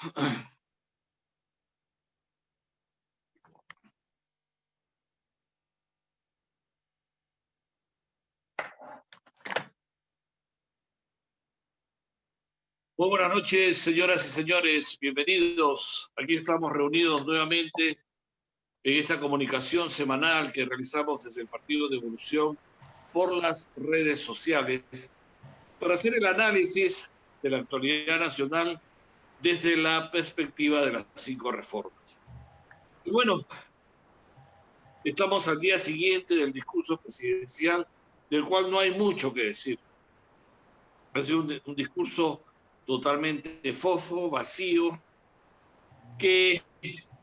Muy buenas noches, señoras y señores. Bienvenidos. Aquí estamos reunidos nuevamente en esta comunicación semanal que realizamos desde el Partido de Evolución por las redes sociales para hacer el análisis de la actualidad nacional desde la perspectiva de las 5 reformas. Y bueno, estamos al día siguiente del discurso presidencial, del cual no hay mucho que decir. Ha sido un discurso totalmente fofo, vacío, que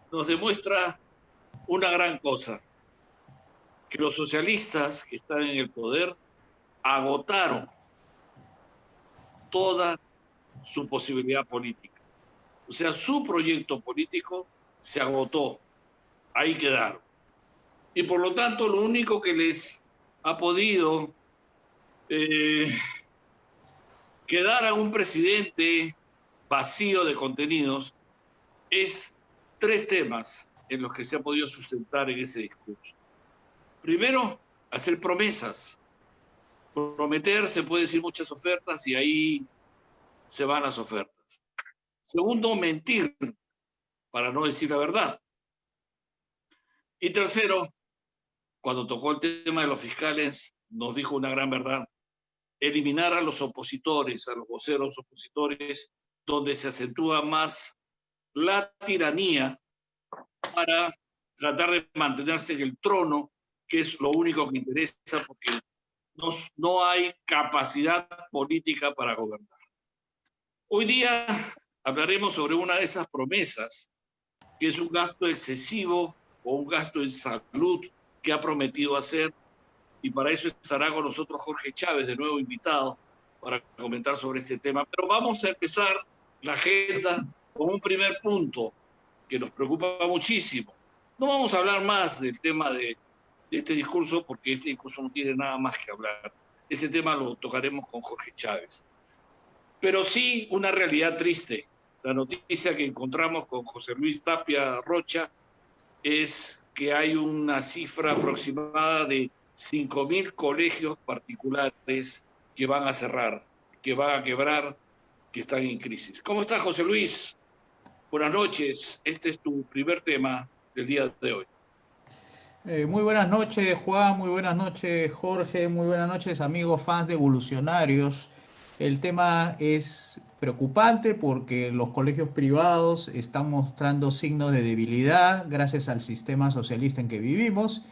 nos demuestra una gran cosa, que los socialistas que están en el poder agotaron toda su posibilidad política. O sea, su proyecto político se agotó, ahí quedaron. Y por lo tanto, lo único que les ha podido quedar a un presidente vacío de contenidos es 3 temas en los que se ha podido sustentar en ese discurso. Primero, hacer promesas. Prometer, se puede decir muchas ofertas y ahí se van las ofertas. Segundo, mentir para no decir la verdad. Y tercero, cuando tocó el tema de los fiscales, nos dijo una gran verdad: eliminar a los opositores, a los voceros opositores, donde se acentúa más la tiranía para tratar de mantenerse en el trono, que es lo único que interesa, porque no hay capacidad política para gobernar. Hoy día hablaremos sobre una de esas promesas, que es un gasto excesivo o un gasto en salud que ha prometido hacer, y para eso estará con nosotros Jorge Chávez, de nuevo invitado, para comentar sobre este tema. Pero vamos a empezar la agenda con un primer punto que nos preocupa muchísimo. No vamos a hablar más del tema de este discurso, porque este discurso no tiene nada más que hablar. Ese tema lo tocaremos con Jorge Chávez. Pero sí una realidad triste. La noticia que encontramos con José Luis Tapia Rocha es que hay una cifra aproximada de 5.000 colegios particulares que van a cerrar, que van a quebrar, que están en crisis. ¿Cómo estás, José Luis? Buenas noches. Este es tu primer tema del día de hoy. Muy buenas noches, Juan, muy buenas noches, Jorge, muy buenas noches, amigos fans de Evolucionarios. El tema es preocupante porque los colegios privados están mostrando signos de debilidad gracias al sistema socialista en que vivimos,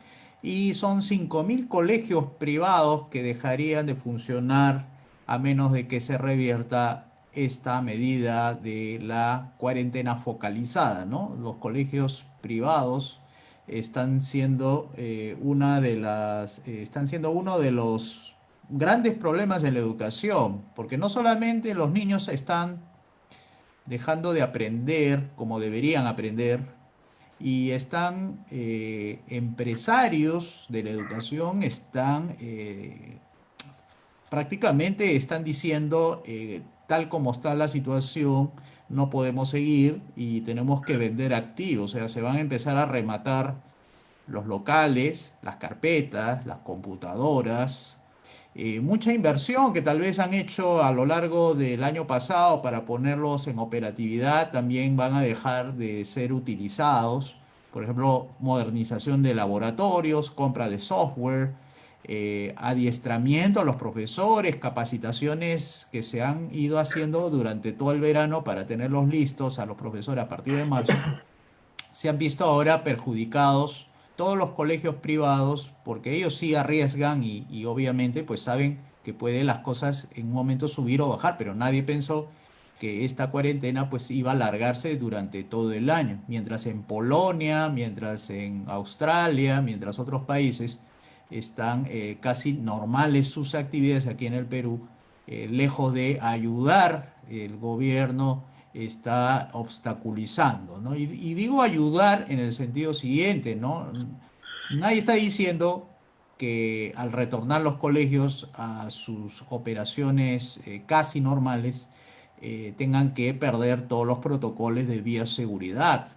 y son 5.000 colegios privados que dejarían de funcionar a menos de que se revierta esta medida de la cuarentena focalizada, ¿no? Los colegios privados están siendo están siendo uno de los grandes problemas de la educación, porque no solamente los niños están dejando de aprender como deberían aprender, y están empresarios de la educación prácticamente están diciendo, tal como está la situación, no podemos seguir y tenemos que vender activos. O sea, se van a empezar a rematar los locales, las carpetas, las computadoras, mucha inversión que tal vez han hecho a lo largo del año pasado para ponerlos en operatividad también van a dejar de ser utilizados. Por ejemplo, modernización de laboratorios, compra de software, adiestramiento a los profesores, capacitaciones que se han ido haciendo durante todo el verano para tenerlos listos a los profesores a partir de marzo. Se han visto ahora perjudicados todos los colegios privados porque ellos sí arriesgan y obviamente pues saben que pueden las cosas en un momento subir o bajar, pero nadie pensó que esta cuarentena pues iba a alargarse durante todo el año, mientras en Polonia, mientras en Australia, mientras otros países están casi normales sus actividades. Aquí en el Perú, lejos de ayudar, el gobierno está obstaculizando, ¿no? Y digo ayudar en el sentido siguiente, ¿no? Nadie está diciendo que al retornar los colegios a sus operaciones casi normales, tengan que perder todos los protocolos de bioseguridad.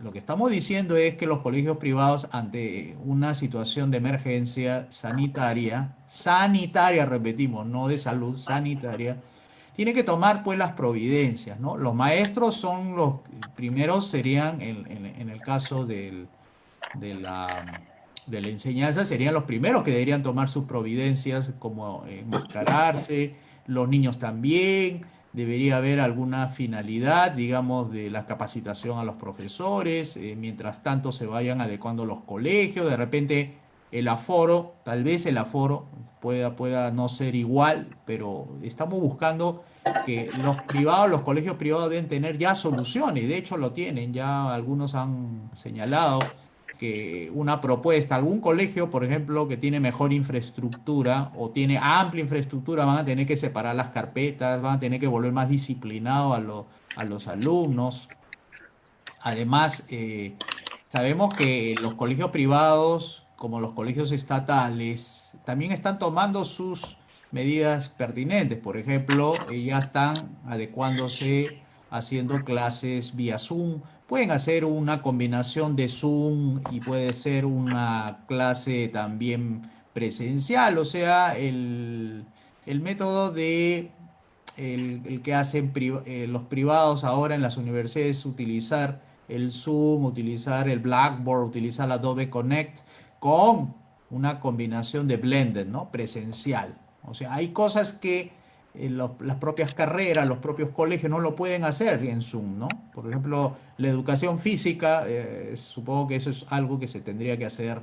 Lo que estamos diciendo es que los colegios privados, ante una situación de emergencia sanitaria, sanitaria, repetimos, no de salud, sanitaria, tienen que tomar pues las providencias, ¿no? Los maestros son los primeros, serían en el caso de la, de la enseñanza, serían los primeros que deberían tomar sus providencias, como enmascararse, los niños también. Debería haber alguna finalidad, digamos, de la capacitación a los profesores, mientras tanto se vayan adecuando los colegios, de repente el aforo, tal vez el aforo pueda no ser igual, pero estamos buscando que los privados, los colegios privados deben tener ya soluciones, de hecho lo tienen, ya algunos han señalado que una propuesta, algún colegio, por ejemplo, que tiene mejor infraestructura o tiene amplia infraestructura, van a tener que separar las carpetas, van a tener que volver más disciplinados a los alumnos. Además, sabemos que los colegios privados, como los colegios estatales, también están tomando sus medidas pertinentes. Por ejemplo, ya están adecuándose, haciendo clases vía Zoom. Pueden hacer una combinación de Zoom y puede ser una clase también presencial. O sea, el método el que hacen los privados ahora en las universidades es utilizar el Zoom, utilizar el Blackboard, utilizar la Adobe Connect con una combinación de blended, ¿no? Presencial. O sea, hay cosas que las propias carreras, los propios colegios no lo pueden hacer en Zoom, ¿no? Por ejemplo, la educación física, supongo que eso es algo que se tendría que hacer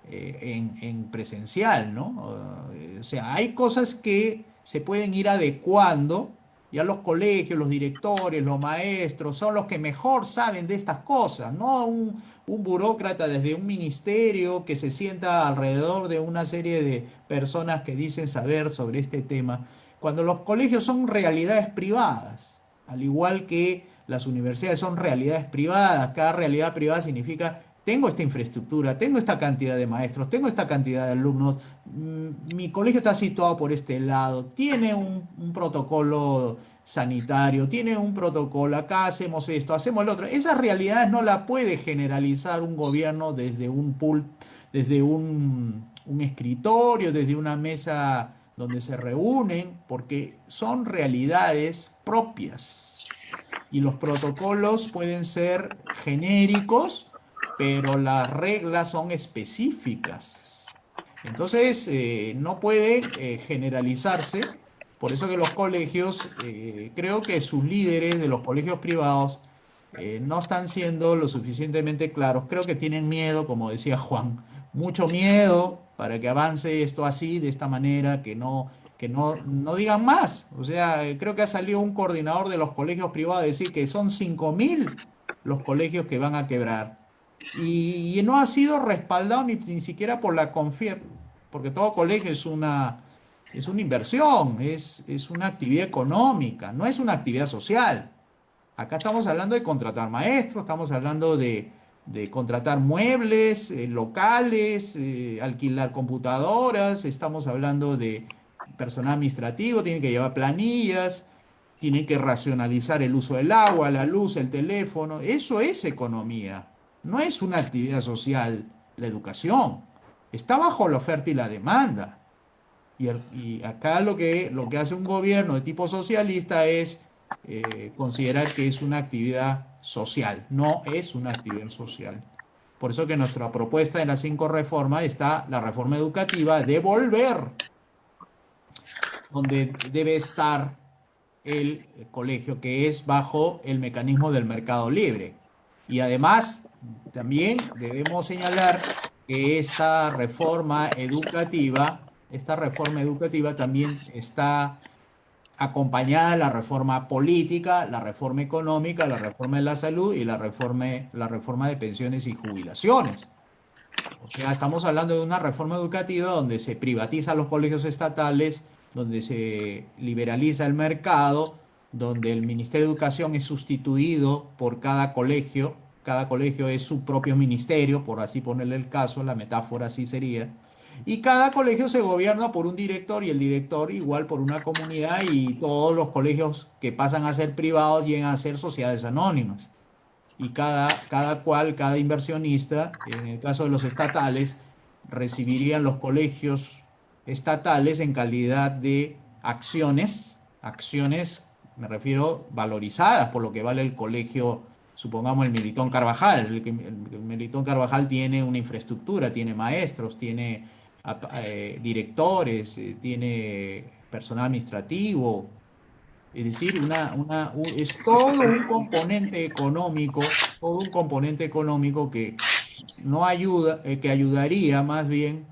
en presencial, ¿no? O sea, hay cosas que se pueden ir adecuando. Ya los colegios, los directores, los maestros son los que mejor saben de estas cosas, no un burócrata desde un ministerio que se sienta alrededor de una serie de personas que dicen saber sobre este tema, cuando los colegios son realidades privadas, al igual que las universidades son realidades privadas. Cada realidad privada significa: tengo esta infraestructura, tengo esta cantidad de maestros, tengo esta cantidad de alumnos, mi colegio está situado por este lado, tiene un protocolo sanitario, tiene un protocolo, acá hacemos esto, hacemos lo otro. Esas realidades no las puede generalizar un gobierno desde desde un escritorio, desde una mesa donde se reúnen, porque son realidades propias. Y los protocolos pueden ser genéricos, pero las reglas son específicas. Entonces, no puede generalizarse. Por eso que los colegios, creo que sus líderes de los colegios privados no están siendo lo suficientemente claros. Creo que tienen miedo, como decía Juan, mucho miedo para que avance esto así, de esta manera, no digan más. O sea, creo que ha salido un coordinador de los colegios privados a decir que son 5.000 los colegios que van a quebrar. Y no ha sido respaldado ni siquiera por la CONFIEP, porque todo colegio es una inversión, es una actividad económica, no es una actividad social. Acá estamos hablando de contratar maestros, estamos hablando de contratar muebles, locales, alquilar computadoras, estamos hablando de personal administrativo, tienen que llevar planillas, tienen que racionalizar el uso del agua, la luz, el teléfono. Eso es economía, no es una actividad social la educación. Está bajo la oferta y la demanda. Y acá lo que hace un gobierno de tipo socialista es considerar que es una actividad social. No es una actividad social. Por eso que nuestra propuesta en las 5 reformas está la reforma educativa de volver donde debe estar el colegio, que es bajo el mecanismo del mercado libre. Y además, también debemos señalar que esta reforma educativa también está acompañada de la reforma política, la reforma económica, la reforma de la salud y la reforma de pensiones y jubilaciones. O sea, estamos hablando de una reforma educativa donde se privatizan los colegios estatales, donde se liberaliza el mercado, donde el Ministerio de Educación es sustituido por cada colegio es su propio ministerio, por así ponerle el caso, la metáfora así sería, Y cada colegio se gobierna por un director y el director igual por una comunidad y todos los colegios que pasan a ser privados llegan a ser sociedades anónimas. Y cada cual, cada inversionista, en el caso de los estatales, recibirían los colegios estatales en calidad de acciones, me refiero, valorizadas por lo que vale el colegio, supongamos el Melitón Carvajal. El Melitón Carvajal tiene una infraestructura, tiene maestros, tiene directores, tiene personal administrativo, es decir, es todo un componente económico que no ayuda, que ayudaría más bien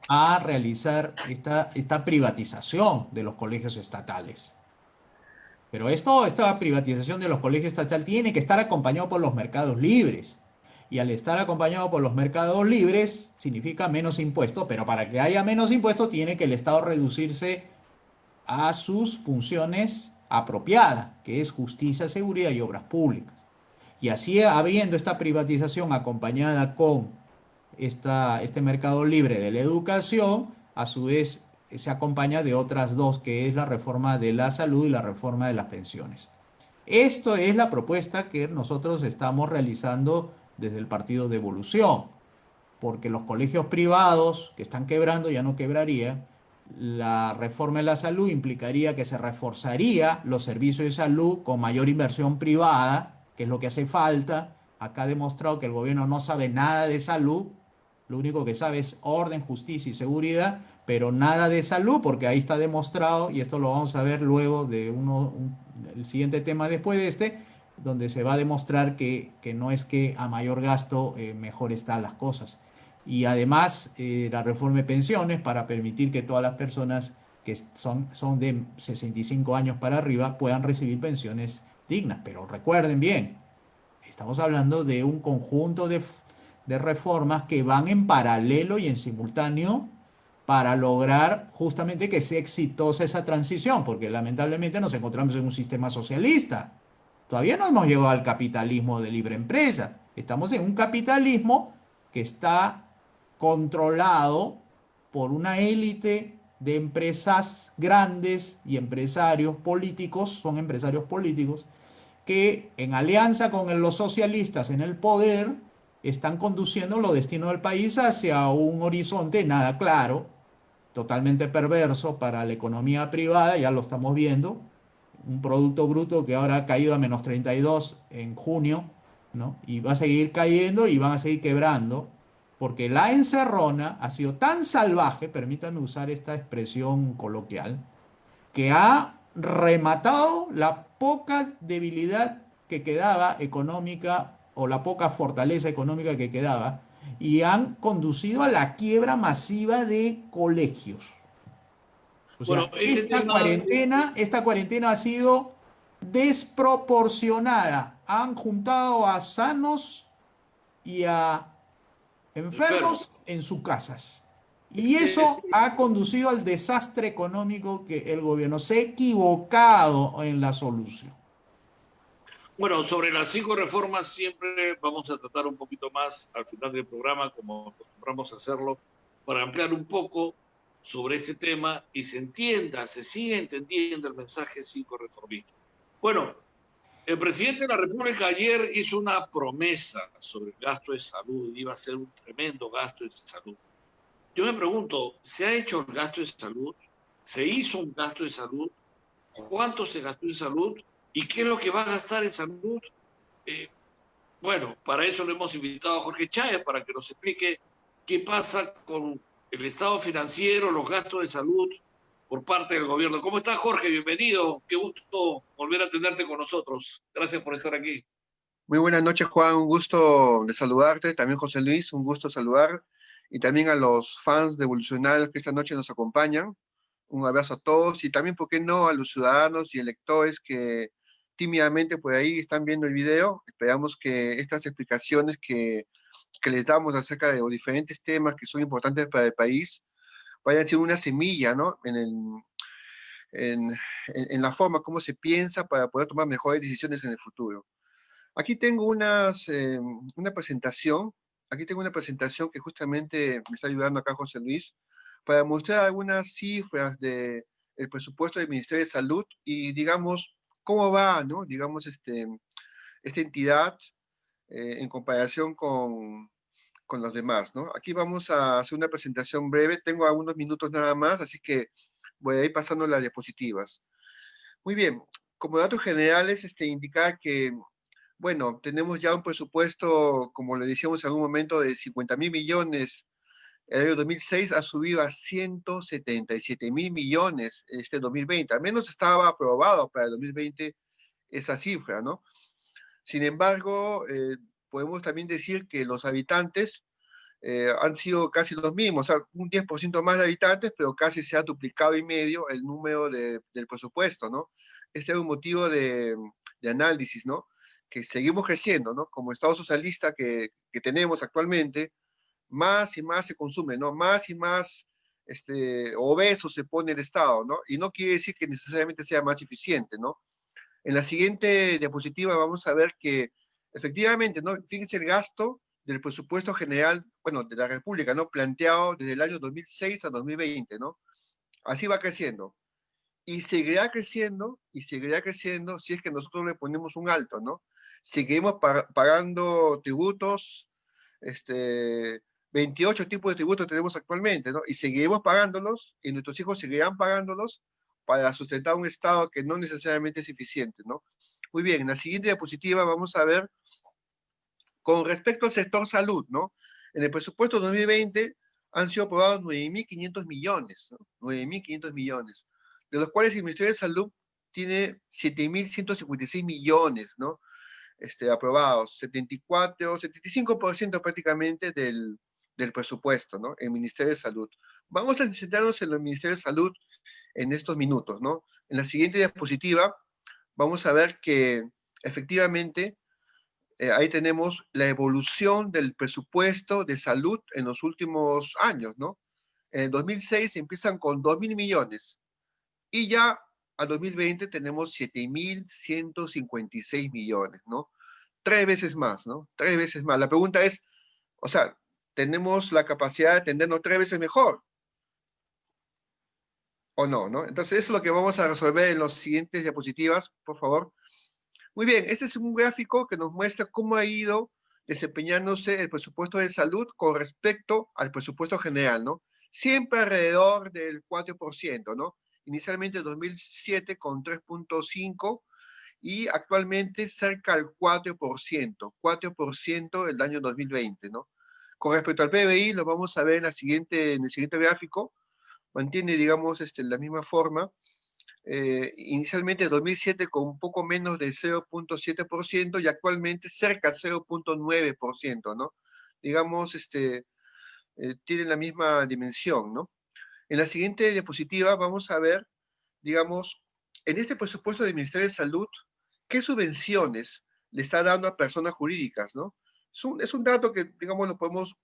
a realizar esta privatización de los colegios estatales. Pero esta privatización de los colegios estatales tiene que estar acompañado por los mercados libres. Y al estar acompañado por los mercados libres significa menos impuestos, pero para que haya menos impuestos tiene que el Estado reducirse a sus funciones apropiadas, que es justicia, seguridad y obras públicas. Y así, habiendo esta privatización acompañada con este mercado libre de la educación, a su vez se acompaña de otras dos, que es la reforma de la salud y la reforma de las pensiones. Esto es la propuesta que nosotros estamos realizando desde el Partido de Evolución, porque los colegios privados que están quebrando ya no quebrarían. La reforma de la salud implicaría que se reforzaría los servicios de salud con mayor inversión privada, que es lo que hace falta. Acá ha demostrado que el gobierno no sabe nada de salud, lo único que sabe es orden, justicia y seguridad, pero nada de salud, porque ahí está demostrado, y esto lo vamos a ver luego de el siguiente tema después de este, donde se va a demostrar que no es que a mayor gasto mejor están las cosas. Y además la reforma de pensiones para permitir que todas las personas que son de 65 años para arriba puedan recibir pensiones dignas. Pero recuerden bien, estamos hablando de un conjunto de reformas que van en paralelo y en simultáneo para lograr justamente que sea exitosa esa transición, porque lamentablemente nos encontramos en un sistema socialista. Todavía no hemos llegado al capitalismo de libre empresa. Estamos en un capitalismo que está controlado por una élite de empresas grandes y empresarios políticos, son empresarios políticos, que en alianza con los socialistas en el poder están conduciendo los destinos del país hacia un horizonte nada claro, totalmente perverso para la economía privada, ya lo estamos viendo, un Producto Bruto que ahora ha caído a menos 32 en junio, ¿no? Y va a seguir cayendo y van a seguir quebrando, porque la encerrona ha sido tan salvaje, permítanme usar esta expresión coloquial, que ha rematado la poca debilidad que quedaba económica o la poca fortaleza económica que quedaba y han conducido a la quiebra masiva de colegios. O Bueno, sea, este tema, esta cuarentena ha sido desproporcionada. Han juntado a sanos y a enfermo. enfermos en sus casas. Y eso Sí. ha conducido al desastre económico que el gobierno se ha equivocado en la solución. Bueno, sobre las 5 reformas siempre vamos a tratar un poquito más al final del programa, como acostumbramos a hacerlo, para ampliar un poco sobre este tema y se sigue entendiendo el mensaje 5 reformista. Bueno, el presidente de la República ayer hizo una promesa sobre el gasto de salud, iba a ser un tremendo gasto de salud. Yo me pregunto, ¿se ha hecho el gasto de salud? ¿Se hizo un gasto de salud? ¿Cuánto se gastó en salud? ¿Y qué es lo que va a gastar en salud? Eh, bueno, para eso le hemos invitado a Jorge Chávez para que nos explique qué pasa con el estado financiero, los gastos de salud por parte del gobierno. ¿Cómo estás, Jorge? Bienvenido. Qué gusto volver a tenerte con nosotros. Gracias por estar aquí. Muy buenas noches, Juan. Un gusto de saludarte. También José Luis, un gusto saludar. Y también a los fans de Evolucionarios que esta noche nos acompañan. Un abrazo a todos y también, ¿por qué no?, a los ciudadanos y electores que tímidamente por ahí están viendo el video. Esperamos que estas explicaciones que les damos acerca de los diferentes temas que son importantes para el país vayan siendo una semilla, ¿no? En, en la forma como se piensa para poder tomar mejores decisiones en el futuro. Aquí tengo una presentación aquí tengo una presentación que justamente me está ayudando acá José Luis, para mostrar algunas cifras del presupuesto del Ministerio de Salud y, digamos, cómo va, ¿no? Digamos, esta entidad en comparación con los demás, ¿no? Aquí vamos a hacer una presentación breve, tengo algunos minutos nada más, así que voy a ir pasando las diapositivas. Muy bien, como datos generales, indicar que, bueno, tenemos ya un presupuesto, como le decíamos en algún momento, de 50.000 millones. El año 2006 ha subido a 177.000 millones este 2020. Al menos estaba aprobado para el 2020 esa cifra, ¿no? Sin embargo, podemos también decir que los habitantes han sido casi los mismos, o sea, un 10% más de habitantes, pero casi se ha duplicado y medio el número del presupuesto, ¿no? Este es un motivo de análisis, ¿no? Que seguimos creciendo, ¿no? Como Estado socialista que tenemos actualmente, más y más se consume, ¿no? Más y más obeso se pone el Estado, ¿no? Y no quiere decir que necesariamente sea más eficiente, ¿no? En la siguiente diapositiva vamos a ver que efectivamente, ¿no? Fíjense el gasto del presupuesto general, bueno, de la República, ¿no? Planteado desde el año 2006 a 2020, ¿no? Así va creciendo. Y seguirá creciendo si es que nosotros le ponemos un alto, ¿no? Seguimos pagando tributos, 28 tipos de tributos tenemos actualmente, ¿no? Y seguiremos pagándolos, y nuestros hijos seguirán pagándolos para sustentar un Estado que no necesariamente es eficiente, ¿no? Muy bien, en la siguiente diapositiva vamos a ver con respecto al sector salud, ¿no? En el presupuesto 2020 han sido aprobados 9.500 millones, ¿no? 9.500 millones, de los cuales el Ministerio de Salud tiene 7.156 millones, ¿no? Aprobados, 75% prácticamente del presupuesto, ¿no? El Ministerio de Salud. Vamos a centrarnos en el Ministerio de Salud en estos minutos, ¿no? En la siguiente diapositiva vamos a ver que efectivamente ahí tenemos la evolución del presupuesto de salud en los últimos años, ¿no? En el 2006 empiezan con 2.000 millones y ya a 2020 tenemos 7.156 millones, ¿no? 3 veces más, ¿no? 3 veces más. La pregunta es, o sea, ¿tenemos la capacidad de atendernos 3 veces mejor? ¿O no, no? Entonces, eso es lo que vamos a resolver en las siguientes diapositivas, por favor. Muy bien, este es un gráfico que nos muestra cómo ha ido desempeñándose el presupuesto de salud con respecto al presupuesto general, ¿no? Siempre alrededor del 4%, ¿no? Inicialmente en 2007 con 3.5 y actualmente cerca al 4% el año 2020, ¿no? Con respecto al PBI, lo vamos a ver en el siguiente gráfico, mantiene, digamos, la misma forma, inicialmente en 2007 con un poco menos de 0.7% y actualmente cerca al 0.9%, ¿no? Digamos, tienen la misma dimensión, ¿no? En la siguiente diapositiva vamos a ver, digamos, en este presupuesto del Ministerio de Salud, qué subvenciones le está dando a personas jurídicas, ¿no? Es un dato que, digamos, lo podemos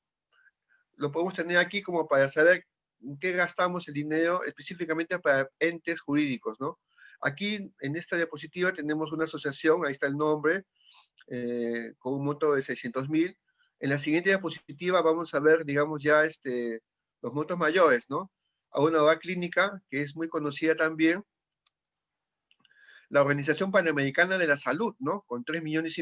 tener aquí como para saber en qué gastamos el dinero específicamente para entes jurídicos, ¿no? Aquí, en esta diapositiva, tenemos una asociación, ahí está el nombre, con un monto de 600.000. En la siguiente diapositiva vamos a ver, digamos, ya los montos mayores, ¿no? A una hogar clínica, que es muy conocida también, la Organización Panamericana de la Salud, ¿no? Con 3,5 millones,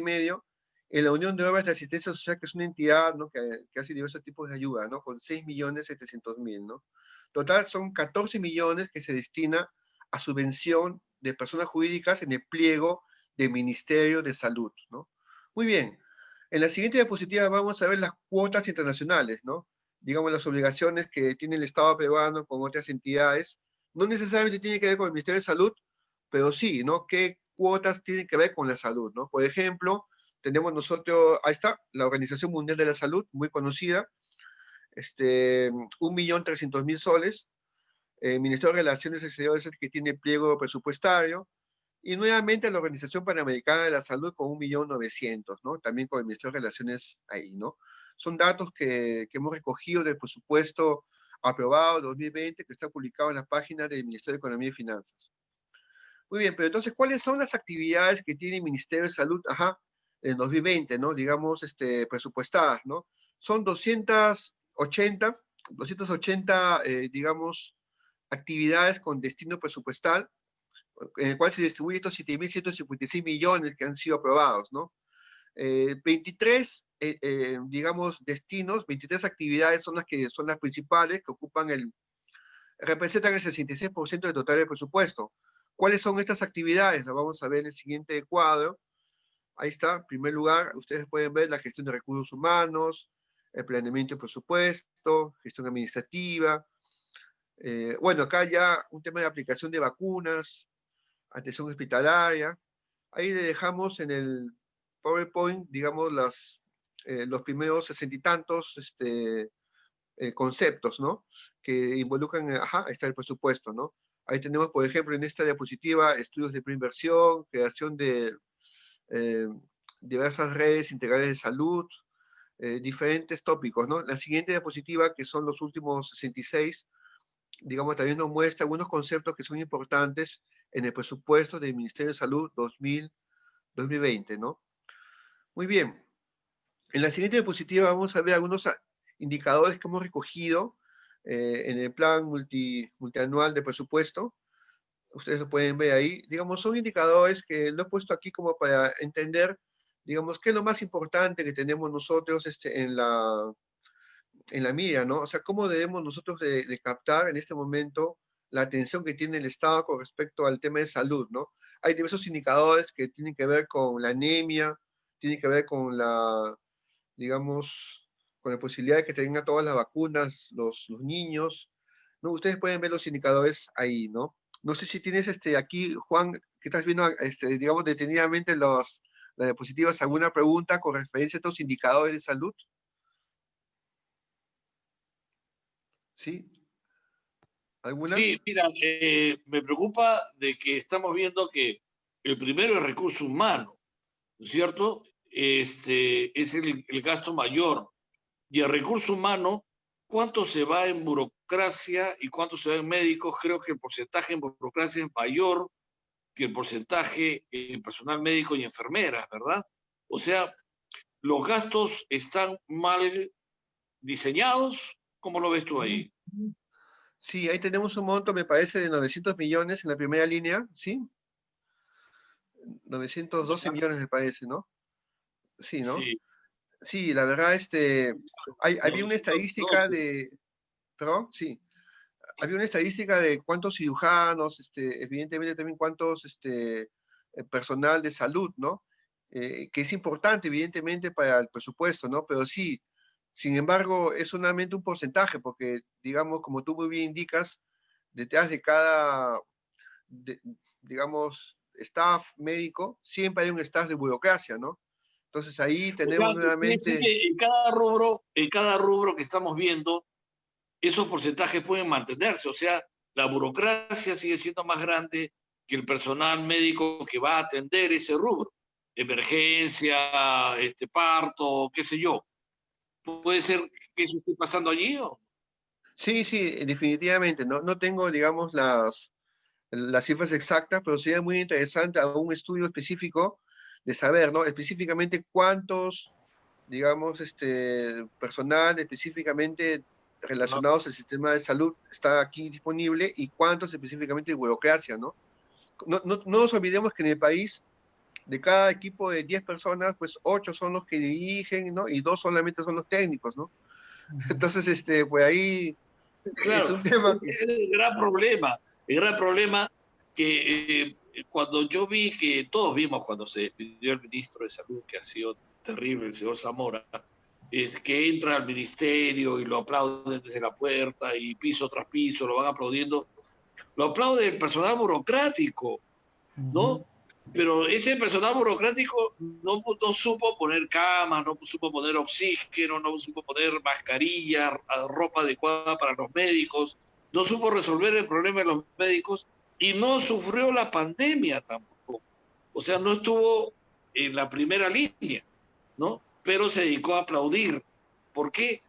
en la Unión de Obras de Asistencia Social, que es una entidad, ¿no? que hace diversos tipos de ayuda, ¿no? Con 6.700.000, ¿no? Total, son 14 millones que se destina a subvención de personas jurídicas en el pliego del Ministerio de Salud, ¿no? Muy bien. En la siguiente diapositiva vamos a ver las cuotas internacionales, ¿no? Digamos, las obligaciones que tiene el Estado peruano con otras entidades. No necesariamente tiene que ver con el Ministerio de Salud, pero sí, ¿no? ¿Qué cuotas tienen que ver con la salud, ¿no? Por ejemplo, tenemos nosotros, ahí está, la Organización Mundial de la Salud, muy conocida, 1.300.000 soles, el Ministerio de Relaciones Exteriores que tiene pliego presupuestario, y nuevamente la Organización Panamericana de la Salud con 1.900.000, ¿no? También con el Ministerio de Relaciones ahí, ¿no? Son datos que hemos recogido del presupuesto aprobado 2020, que está publicado en la página del Ministerio de Economía y Finanzas. Muy bien, pero entonces, ¿cuáles son las actividades que tiene el Ministerio de Salud, en 2020, ¿no? Digamos, presupuestadas, ¿no? son 280, digamos, actividades con destino presupuestal, en el cual se distribuyen estos 7.156 millones que han sido aprobados, ¿no? 23, digamos, destinos, 23 actividades son las que son las principales, que representan el 66% del total del presupuesto. ¿Cuáles son estas actividades? Las vamos a ver en el siguiente cuadro. Ahí está, en primer lugar, ustedes pueden ver la gestión de recursos humanos, el planeamiento de presupuesto, gestión administrativa. Bueno, acá ya un tema de aplicación de vacunas, atención hospitalaria. Ahí le dejamos en el PowerPoint, digamos, los primeros 60 y tantos conceptos, ¿no? Que involucran, ahí está el presupuesto, ¿no? Ahí tenemos, por ejemplo, en esta diapositiva, estudios de preinversión, creación de diversas redes integrales de salud, diferentes tópicos, ¿no? La siguiente diapositiva, que son los últimos 66, digamos, también nos muestra algunos conceptos que son importantes en el presupuesto del Ministerio de Salud 2020, ¿no? Muy bien. En la siguiente diapositiva vamos a ver algunos indicadores que hemos recogido en el plan multianual de presupuesto. Ustedes lo pueden ver ahí. Digamos, son indicadores que lo he puesto aquí como para entender, digamos, qué es lo más importante que tenemos nosotros en la mira, ¿no? O sea, cómo debemos nosotros de captar en este momento la atención que tiene el Estado con respecto al tema de salud, ¿no? Hay diversos indicadores que tienen que ver con la anemia, tienen que ver con digamos, con la posibilidad de que tengan todas las vacunas los niños, ¿no? Ustedes pueden ver los indicadores ahí, ¿no? No sé si tienes aquí, Juan, que estás viendo, digamos, detenidamente las diapositivas, alguna pregunta con referencia a estos indicadores de salud. ¿Sí? ¿Alguna? Sí, mira, me preocupa de que estamos viendo que el primero es recurso humano, ¿no es cierto? Es el gasto mayor. Y el recurso humano, ¿cuánto se va en burocracia y cuánto se va en médicos? Creo que el porcentaje en burocracia es mayor que el porcentaje en personal médico y enfermeras, ¿verdad? O sea, los gastos están mal diseñados. ¿Cómo lo ves tú ahí? Sí, ahí tenemos un monto, me parece, de 900 millones en la primera línea, ¿sí? 912 millones me parece, ¿no? Sí, ¿no? Sí. Sí, la verdad, había una estadística 912. perdón, sí, había una estadística de cuántos cirujanos, evidentemente también cuántos, personal de salud, ¿no? Que es importante, evidentemente, para el presupuesto, ¿no? Pero sí, sin embargo, es solamente un porcentaje, porque, digamos, como tú muy bien indicas, detrás de cada, digamos, staff médico, siempre hay un staff de burocracia, ¿no? Entonces ahí O tenemos sea, quiere decir nuevamente... que en cada rubro que estamos viendo, esos porcentajes pueden mantenerse. O sea, la burocracia sigue siendo más grande que el personal médico que va a atender ese rubro. Emergencia, parto, qué sé yo. ¿Puede ser que eso esté pasando allí? ¿O? Sí, sí, definitivamente, no tengo, digamos, las cifras exactas, pero sería muy interesante un estudio específico de saber, ¿no? Específicamente cuántos, digamos, personal específicamente relacionados al sistema de salud está aquí disponible y cuántos específicamente de burocracia, ¿no? No nos olvidemos que en el país, de cada equipo de 10 personas, pues 8 son los que dirigen, ¿no? Y 2 solamente son los técnicos, ¿no? Entonces, pues ahí es Claro, un tema que... es el gran problema que cuando yo vi que todos vimos cuando se despidió el ministro de Salud, que ha sido terrible, el señor Zamora, es que entra al ministerio y lo aplauden desde la puerta y piso tras piso, lo van aplaudiendo, lo aplaude el personal burocrático, ¿no? Pero ese personal burocrático no supo poner camas, no supo poner oxígeno, no supo poner mascarilla, ropa adecuada para los médicos, no supo resolver el problema de los médicos y no sufrió la pandemia tampoco. O sea, no estuvo en la primera línea, ¿no? Pero se dedicó a aplaudir. ¿Por qué?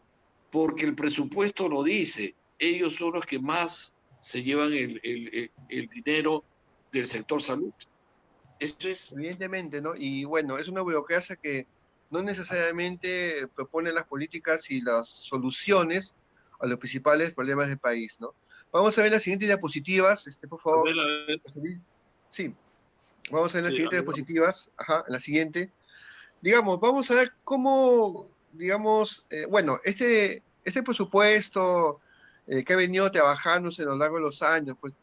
Porque el presupuesto lo dice. Ellos son los que más se llevan el dinero del sector salud. Eso es. Evidentemente, ¿no? Y bueno, es una burocracia que no necesariamente propone las políticas y las soluciones a los principales problemas del país, ¿no? Vamos a ver las siguientes diapositivas, por favor. A ver, José Luis. Sí, vamos a ver las sí, siguientes adelante. diapositivas, ajá, en la siguiente. Digamos, vamos a ver cómo, digamos, bueno, este presupuesto que ha venido trabajándose a lo largo de los años, pues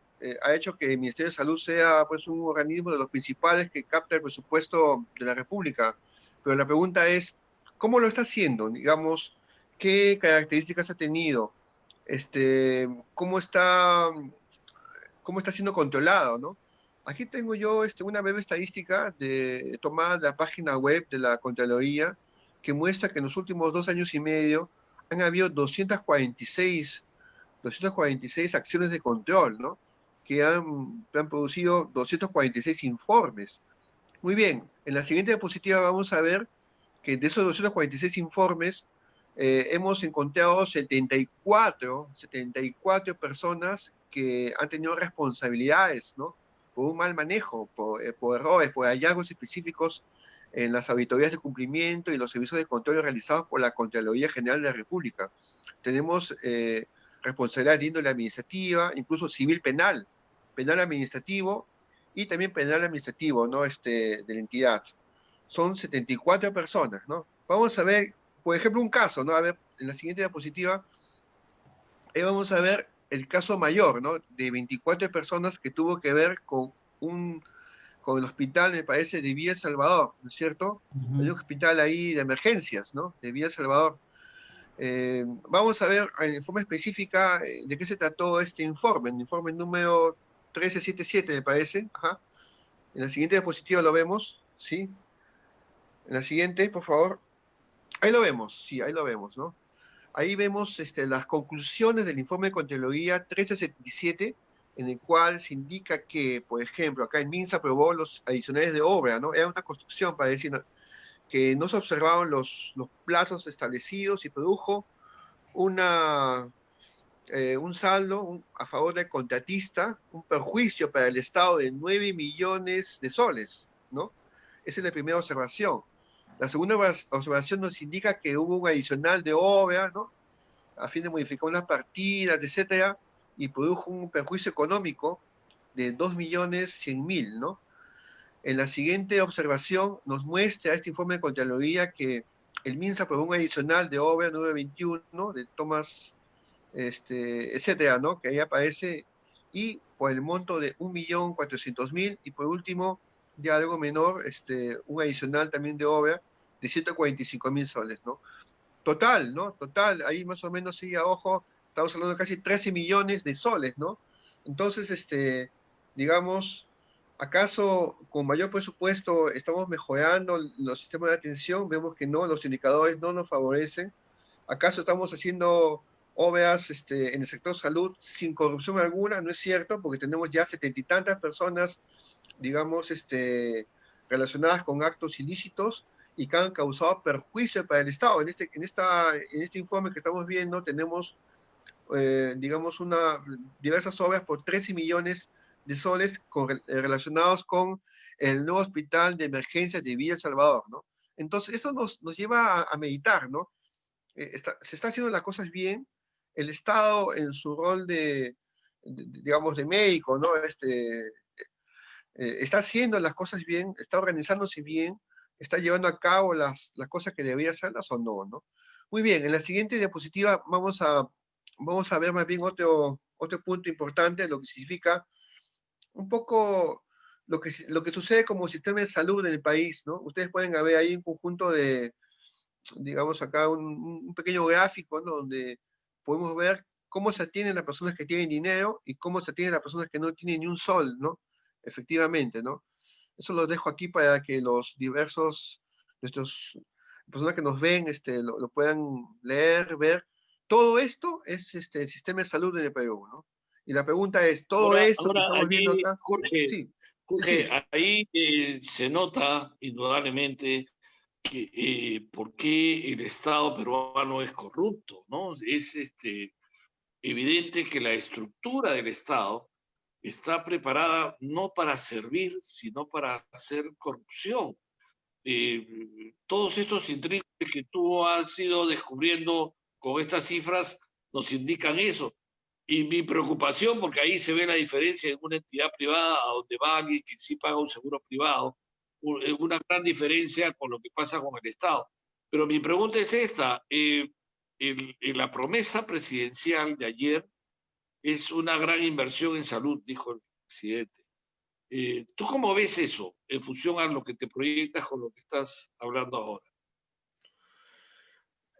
ha hecho que el Ministerio de Salud sea pues un organismo de los principales que capta el presupuesto de la República. Pero la pregunta es, ¿cómo lo está haciendo? Digamos, ¿qué características ha tenido? ¿Cómo está siendo controlado, ¿no? Aquí tengo yo una breve estadística tomada de la página web de la Contraloría que muestra que en los últimos 2 años y medio han habido 246 acciones de control, ¿no? Que han producido 246 informes. Muy bien, en la siguiente diapositiva vamos a ver que de esos 246 informes hemos encontrado 74 personas que han tenido responsabilidades, ¿no? Por un mal manejo, por errores, por hallazgos específicos en las auditorías de cumplimiento y los servicios de control realizados por la Contraloría General de la República. Tenemos responsabilidad de índole administrativa, incluso civil penal, penal administrativo y también penal administrativo, ¿no? De la entidad. Son 74 personas, ¿no? Vamos a ver, por ejemplo, un caso, ¿no? A ver, en la siguiente diapositiva, ahí vamos a ver el caso mayor, ¿no? De 24 personas que tuvo que ver con el hospital, me parece, de Villa El Salvador, ¿no es cierto? Hay un hospital ahí de emergencias, ¿no? De Villa El Salvador. Vamos a ver en forma específica de qué se trató este informe, el informe número 1377, me parece. Ajá. En la siguiente diapositiva lo vemos, ¿sí? En la siguiente, por favor. Ahí lo vemos, sí, ahí lo vemos, ¿no? Ahí vemos las conclusiones del informe de Contraloría 1377, en el cual se indica que, por ejemplo, acá en MINSA aprobó los adicionales de obra, ¿no? Era una construcción, para decir, ¿no? Que no se observaban los plazos establecidos y produjo un saldo a favor del contratista, un perjuicio para el Estado de 9 millones de soles, ¿no? Esa es la primera observación. La segunda observación nos indica que hubo un adicional de obra, ¿no? A fin de modificar unas partidas, etcétera, y produjo un perjuicio económico de 2.100.000, ¿no? En la siguiente observación nos muestra este informe de Contraloría que el MINSA aprobó un adicional de obra 921 de tomas, etcétera, ¿no? Que ahí aparece, y por el monto de 1.400.000, y por último, ya algo menor, un adicional también de obra de 145.000 soles, ¿no? Total, ¿no? Total, ahí más o menos, sí, a ojo, estamos hablando de casi 13 millones de soles, ¿no? Entonces, digamos, ¿acaso con mayor presupuesto estamos mejorando los sistemas de atención? Vemos que no, los indicadores no nos favorecen. ¿Acaso estamos haciendo obras en el sector salud sin corrupción alguna? No es cierto, porque tenemos ya 70 y tantas personas, digamos, relacionadas con actos ilícitos y que han causado perjuicio para el Estado. En este informe que estamos viendo tenemos, digamos, diversas obras por 13 millones de soles relacionados con el nuevo hospital de emergencias de Villa El Salvador, ¿no? Entonces, esto nos lleva a meditar, ¿no? Se está haciendo las cosas bien, el Estado en su rol digamos, de médico, ¿no? Está haciendo las cosas bien, está organizándose bien, está llevando a cabo las cosas que debería hacerlas o no, ¿no? Muy bien, en la siguiente diapositiva vamos a ver más bien otro punto importante, lo que significa un poco lo que sucede como sistema de salud en el país, ¿no? Ustedes pueden ver ahí un conjunto digamos acá, un pequeño gráfico, ¿no? Donde podemos ver cómo se atienden las personas que tienen dinero y cómo se atienden las personas que no tienen ni un sol, ¿no? Efectivamente, ¿no? Eso lo dejo aquí para que los diversos, nuestros personas que nos ven, lo puedan leer, ver. Todo esto es el sistema de salud en el Perú, ¿no? Y la pregunta es, todo esto que Ahora estamos viendo allí, acá, Jorge, sí, sí, Jorge, sí, ahí se nota indudablemente que, por qué el Estado peruano es corrupto, ¿no? Es evidente que la estructura del Estado está preparada no para servir, sino para hacer corrupción. Todos estos intríngulis que tú has ido descubriendo con estas cifras nos indican eso. Y mi preocupación, porque ahí se ve la diferencia en una entidad privada a donde va alguien que sí paga un seguro privado, una gran diferencia con lo que pasa con el Estado. Pero mi pregunta es esta, en la promesa presidencial de ayer es una gran inversión en salud, dijo el presidente. ¿Tú cómo ves eso en función a lo que te proyectas con lo que estás hablando ahora?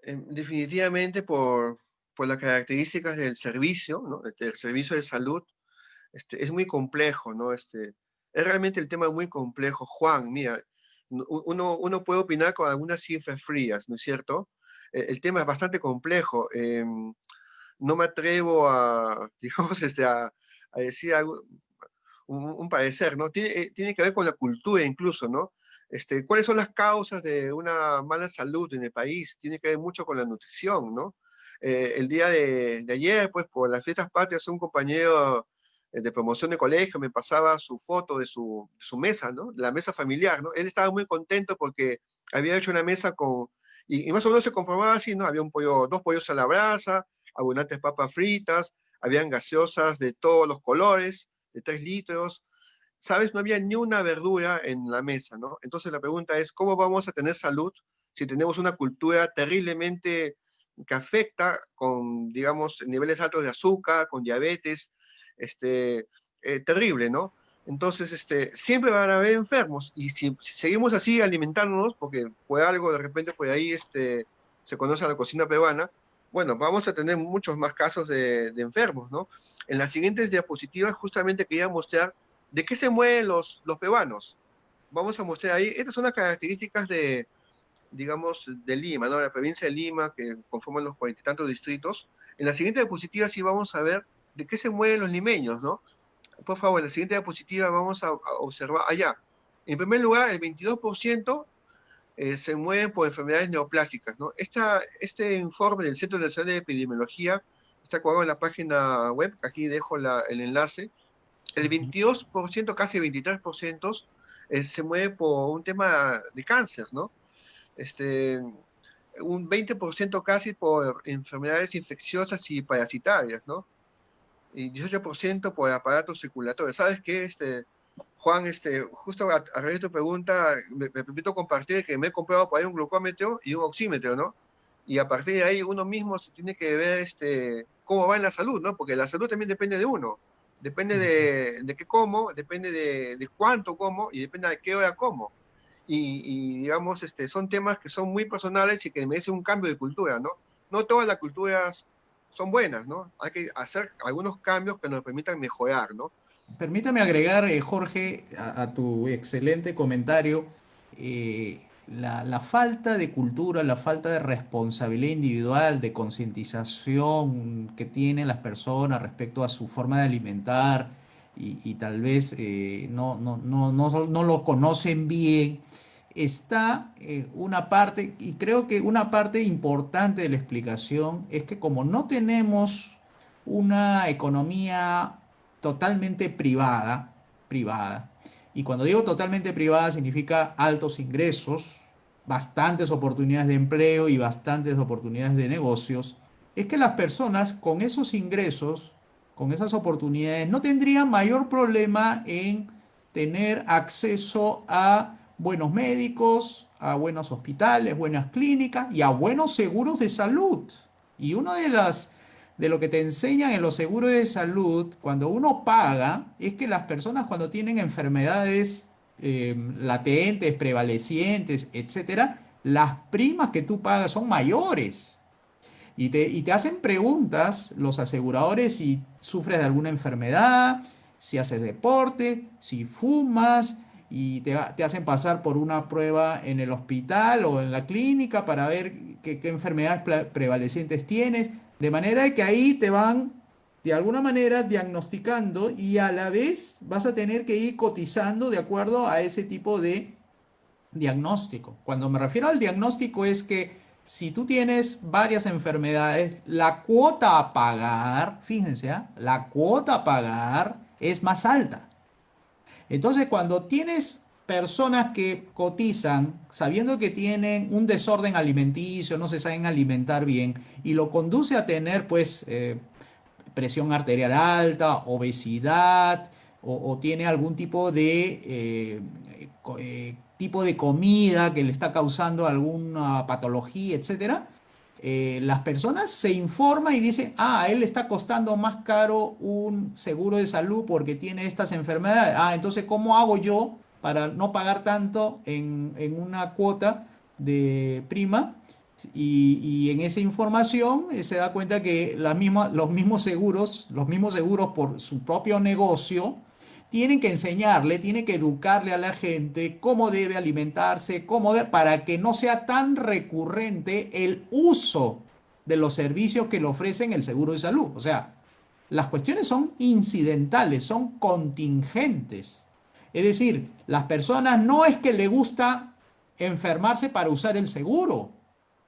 Definitivamente por las características del servicio, ¿no? Del servicio de salud, es muy complejo, ¿no? Es realmente el tema muy complejo. Juan, mira, uno puede opinar con algunas cifras frías, ¿no es cierto? El tema es bastante complejo. No me atrevo a, digamos, a decir algo, un parecer, ¿no? Tiene que ver con la cultura incluso, ¿no? ¿Cuáles son las causas de una mala salud en el país? Tiene que ver mucho con la nutrición, ¿no? El día de ayer, pues, por las fiestas patrias, un compañero de promoción de colegio me pasaba su foto de su mesa, ¿no? La mesa familiar, ¿no? Él estaba muy contento porque había hecho una mesa y más o menos se conformaba así, ¿no? Había dos pollos a la brasa, abundantes papas fritas, habían gaseosas de todos los colores, de 3 litros, ¿sabes? No había ni una verdura en la mesa, ¿no? Entonces la pregunta es, ¿cómo vamos a tener salud si tenemos una cultura terriblemente que afecta con, digamos, niveles altos de azúcar, con diabetes, terrible, ¿no? Entonces, siempre van a haber enfermos y si seguimos así alimentándonos, porque por algo de repente por ahí se conoce a la cocina peruana, bueno, vamos a tener muchos más casos de enfermos, ¿no? En las siguientes diapositivas justamente quería mostrar de qué se mueven los peruanos. Vamos a mostrar ahí, estas son las características digamos, de Lima, ¿no? La provincia de Lima, que conforman los 40 y tantos distritos. En la siguiente diapositiva sí vamos a ver de qué se mueven los limeños, ¿no? Por favor, en la siguiente diapositiva vamos a observar allá. En primer lugar, el 22% se mueven por enfermedades neoplásicas, ¿no? Este informe del Centro Nacional de Epidemiología está colgado en la página web, aquí dejo el enlace. El 22%, casi 23%, se mueve por un tema de cáncer, ¿no? Un 20% casi por enfermedades infecciosas y parasitarias, ¿no? Y 18% por aparatos circulatorios. ¿Sabes qué, Juan? Justo a raíz de tu pregunta, me permito compartir que me he comprado por ahí un glucómetro y un oxímetro, ¿no? Y a partir de ahí uno mismo se tiene que ver cómo va en la salud, ¿no? Porque la salud también depende de uno. Depende de qué como, depende de cuánto como y depende de qué hora como. Y digamos, son temas que son muy personales y que merecen un cambio de cultura, ¿no? No todas las culturas son buenas, ¿no? Hay que hacer algunos cambios que nos permitan mejorar, ¿no? Permítame agregar, Jorge, a tu excelente comentario, la falta de cultura, la falta de responsabilidad individual, de concientización que tienen las personas respecto a su forma de alimentar y tal vez no lo conocen bien, está una parte, y creo que una parte importante de la explicación es que como no tenemos una economía totalmente privada. Y cuando digo totalmente privada significa altos ingresos, bastantes oportunidades de empleo y bastantes oportunidades de negocios. Es que las personas con esos ingresos, con esas oportunidades, no tendrían mayor problema en tener acceso a buenos médicos, a buenos hospitales, buenas clínicas y a buenos seguros de salud. Y una de lo que te enseñan en los seguros de salud, cuando uno paga, es que las personas cuando tienen enfermedades latentes, prevalecientes, etcétera, las primas que tú pagas son mayores. Y te hacen preguntas los aseguradores si sufres de alguna enfermedad, si haces deporte, si fumas, y te hacen pasar por una prueba en el hospital o en la clínica para ver qué enfermedades prevalecientes tienes. De manera que ahí te van, de alguna manera, diagnosticando y a la vez vas a tener que ir cotizando de acuerdo a ese tipo de diagnóstico. Cuando me refiero al diagnóstico es que si tú tienes varias enfermedades, la cuota a pagar, fíjense, ¿ah? La cuota a pagar es más alta. Entonces, cuando tienes personas que cotizan sabiendo que tienen un desorden alimenticio, no se saben alimentar bien y lo conduce a tener pues presión arterial alta, obesidad o tiene algún tipo de comida que le está causando alguna patología, etcétera, las personas se informan y dicen, ah, a él le está costando más caro un seguro de salud porque tiene estas enfermedades. Ah, entonces, ¿cómo hago yo para no pagar tanto en una cuota de prima? Y en esa información se da cuenta que los mismos seguros por su propio negocio, tienen que enseñarle, tienen que educarle a la gente cómo debe alimentarse, para que no sea tan recurrente el uso de los servicios que le ofrecen el seguro de salud. O sea, las cuestiones son incidentales, son contingentes. Es decir, las personas no es que le gusta enfermarse para usar el seguro.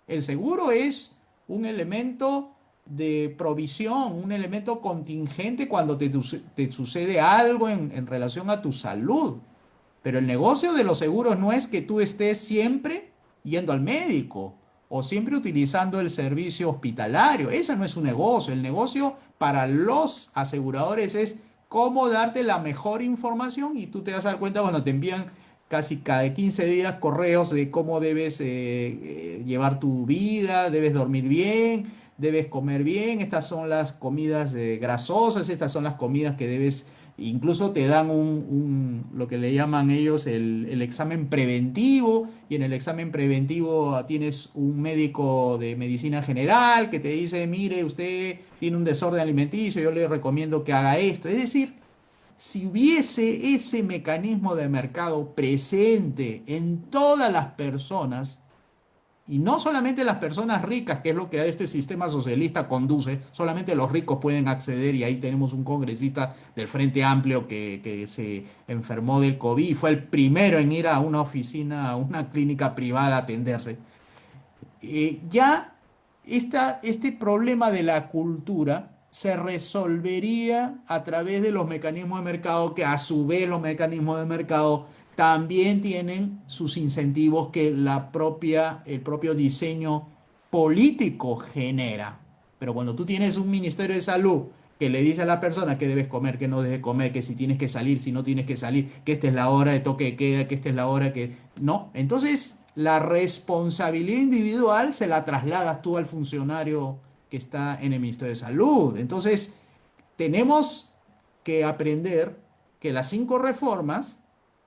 El seguro es un elemento de provisión, un elemento contingente cuando te sucede algo en relación a tu salud. Pero el negocio de los seguros no es que tú estés siempre yendo al médico o siempre utilizando el servicio hospitalario. Ese no es un negocio. El negocio para los aseguradores es cómo darte la mejor información y tú te vas a dar cuenta cuando te envían casi cada 15 días correos de cómo debes llevar tu vida, debes dormir bien, debes comer bien, estas son las comidas grasosas, estas son las comidas que debes, incluso te dan lo que le llaman ellos el examen preventivo, y en el examen preventivo tienes un médico de medicina general que te dice, mire, usted tiene un desorden alimenticio, yo le recomiendo que haga esto. Es decir, si hubiese ese mecanismo de mercado presente en todas las personas, y no solamente las personas ricas, que es lo que a este sistema socialista conduce, solamente los ricos pueden acceder, y ahí tenemos un congresista del Frente Amplio que se enfermó del COVID y fue el primero en ir a una oficina, a una clínica privada a atenderse. Ya este problema de la cultura se resolvería a través de los mecanismos de mercado, que a su vez los mecanismos de mercado también tienen sus incentivos que el propio diseño político genera. Pero cuando tú tienes un Ministerio de Salud que le dice a la persona que debes comer, que no debes comer, que si tienes que salir, si no tienes que salir, que esta es la hora de toque de queda, que esta es la hora que... No, entonces la responsabilidad individual se la trasladas tú al funcionario que está en el Ministerio de Salud. Entonces, tenemos que aprender que las 5 reformas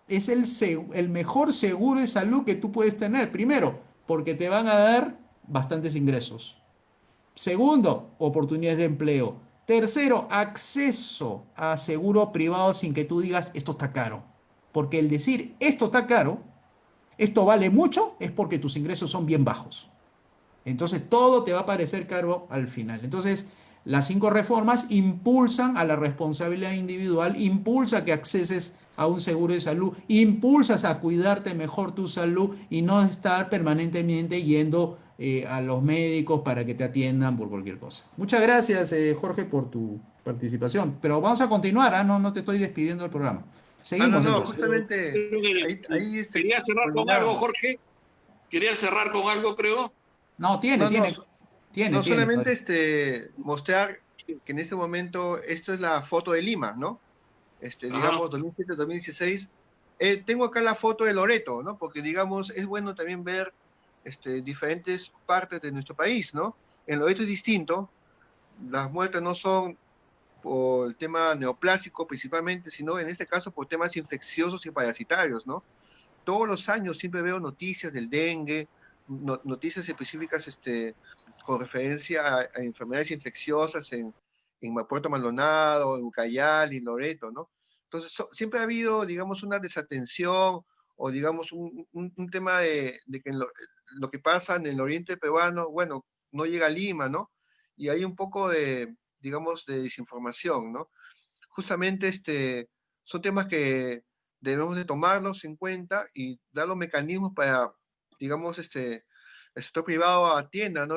es el mejor seguro de salud que tú puedes tener. Primero, porque te van a dar bastantes ingresos. Segundo, oportunidades de empleo. Tercero, acceso a seguro privado sin que tú digas esto está caro. Porque el decir esto está caro, esto vale mucho, es porque tus ingresos son bien bajos. Entonces todo te va a parecer caro al final. Entonces las 5 reformas impulsan a la responsabilidad individual, impulsa que acceses a un seguro de salud, impulsas a cuidarte mejor tu salud y no estar permanentemente yendo a los médicos para que te atiendan por cualquier cosa. Muchas gracias, Jorge, por tu participación. Pero vamos a continuar, ¿ah? No te estoy despidiendo del programa. Seguimos no, entonces. justamente ahí Quería cerrar con algo, Jorge. Quería cerrar con algo, creo. No, No, no, tiene solamente todavía. mostrar que en este momento esto es la foto de Lima, ¿no? Ajá. Digamos, 2007-2016. Tengo acá la foto de Loreto, ¿no? Porque, digamos, es bueno también ver diferentes partes de nuestro país, ¿no? En Loreto es distinto. Las muertes no son por el tema neoplásico principalmente, sino en este caso por temas infecciosos y parasitarios, ¿no? Todos los años siempre veo noticias del dengue, noticias específicas con referencia a enfermedades infecciosas en Puerto Maldonado, en Ucayali, en Loreto, ¿no? Entonces, siempre ha habido, digamos, una desatención o, digamos, un tema de que lo que pasa en el oriente peruano, bueno, no llega a Lima, ¿no? Y hay un poco de, digamos, de desinformación, ¿no? Justamente son temas que debemos de tomarlos en cuenta y dar los mecanismos para, digamos, el sector privado atienda, ¿no?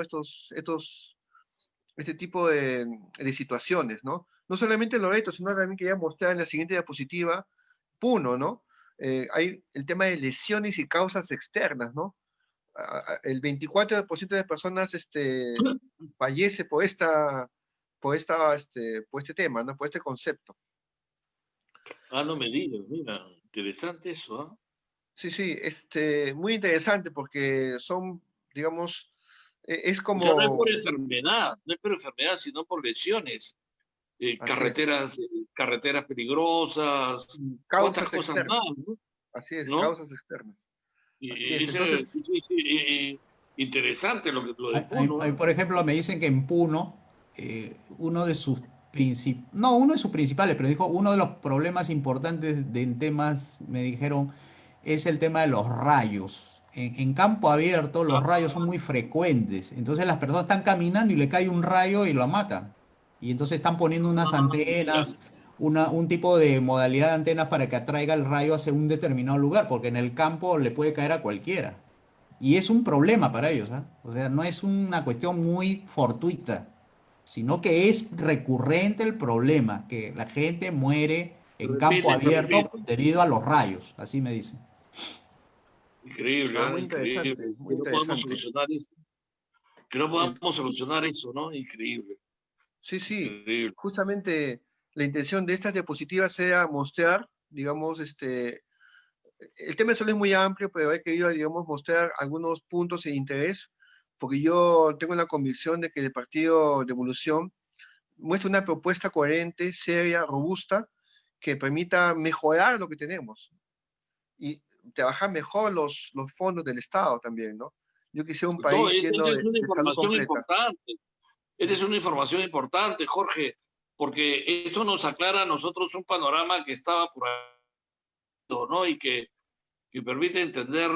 Este tipo de situaciones, ¿no? No solamente Loreto, sino también quería mostrar en la siguiente diapositiva, Puno, ¿no? hay el tema de lesiones y causas externas, ¿no? El 24% de personas fallece por este tema, ¿no? Por este concepto. Ah, no me digas, mira, interesante eso, ¿ah? Sí, sí, muy interesante porque son, digamos, es O sea, no es por como, enfermedad, no es por enfermedad, sino por lesiones. así es, Carreteras peligrosas, cuántas causas cosas más, externas, ¿no? así es, ¿No? causas externas, así Y es. eso Entonces, interesante lo de Puno, ¿ah? Por ejemplo, me dicen que en Puno, uno de sus no uno de sus principales, pero dijo, uno de los problemas importantes en temas, me dijeron, es el tema de los rayos. En campo abierto los rayos son muy frecuentes, entonces las personas están caminando y le cae un rayo y lo matan. Y entonces están poniendo unas Mira, antenas, un tipo de modalidad de antenas para que atraiga el rayo hacia un determinado lugar, porque en el campo le puede caer a cualquiera. Y es un problema para ellos, ¿ah? O sea, no es una cuestión muy fortuita, sino que es recurrente el problema, que la gente muere se en campo repite, se abierto repite. debido a los rayos, así me dicen. Increíble, ¿ah? Increíble. muy Que no podamos interesante. solucionar eso. Que no El- podamos solucionar eso, ¿no? Increíble, sí, sí, increíble. justamente la intención de estas diapositivas sea mostrar, digamos, el tema solo es muy amplio, pero hay que ir, digamos, mostrar algunos puntos de interés, porque yo tengo la convicción de que el Partido de Evolución muestra una propuesta coherente, seria, robusta, que permita mejorar lo que tenemos y trabajar mejor los fondos del Estado también, ¿no? Yo quisiera un Todo, país esta lleno es una de salud información completa. importante. Esta es una información importante, Jorge, porque esto nos aclara a nosotros un panorama que estaba por ahí, ¿no? Que permite entender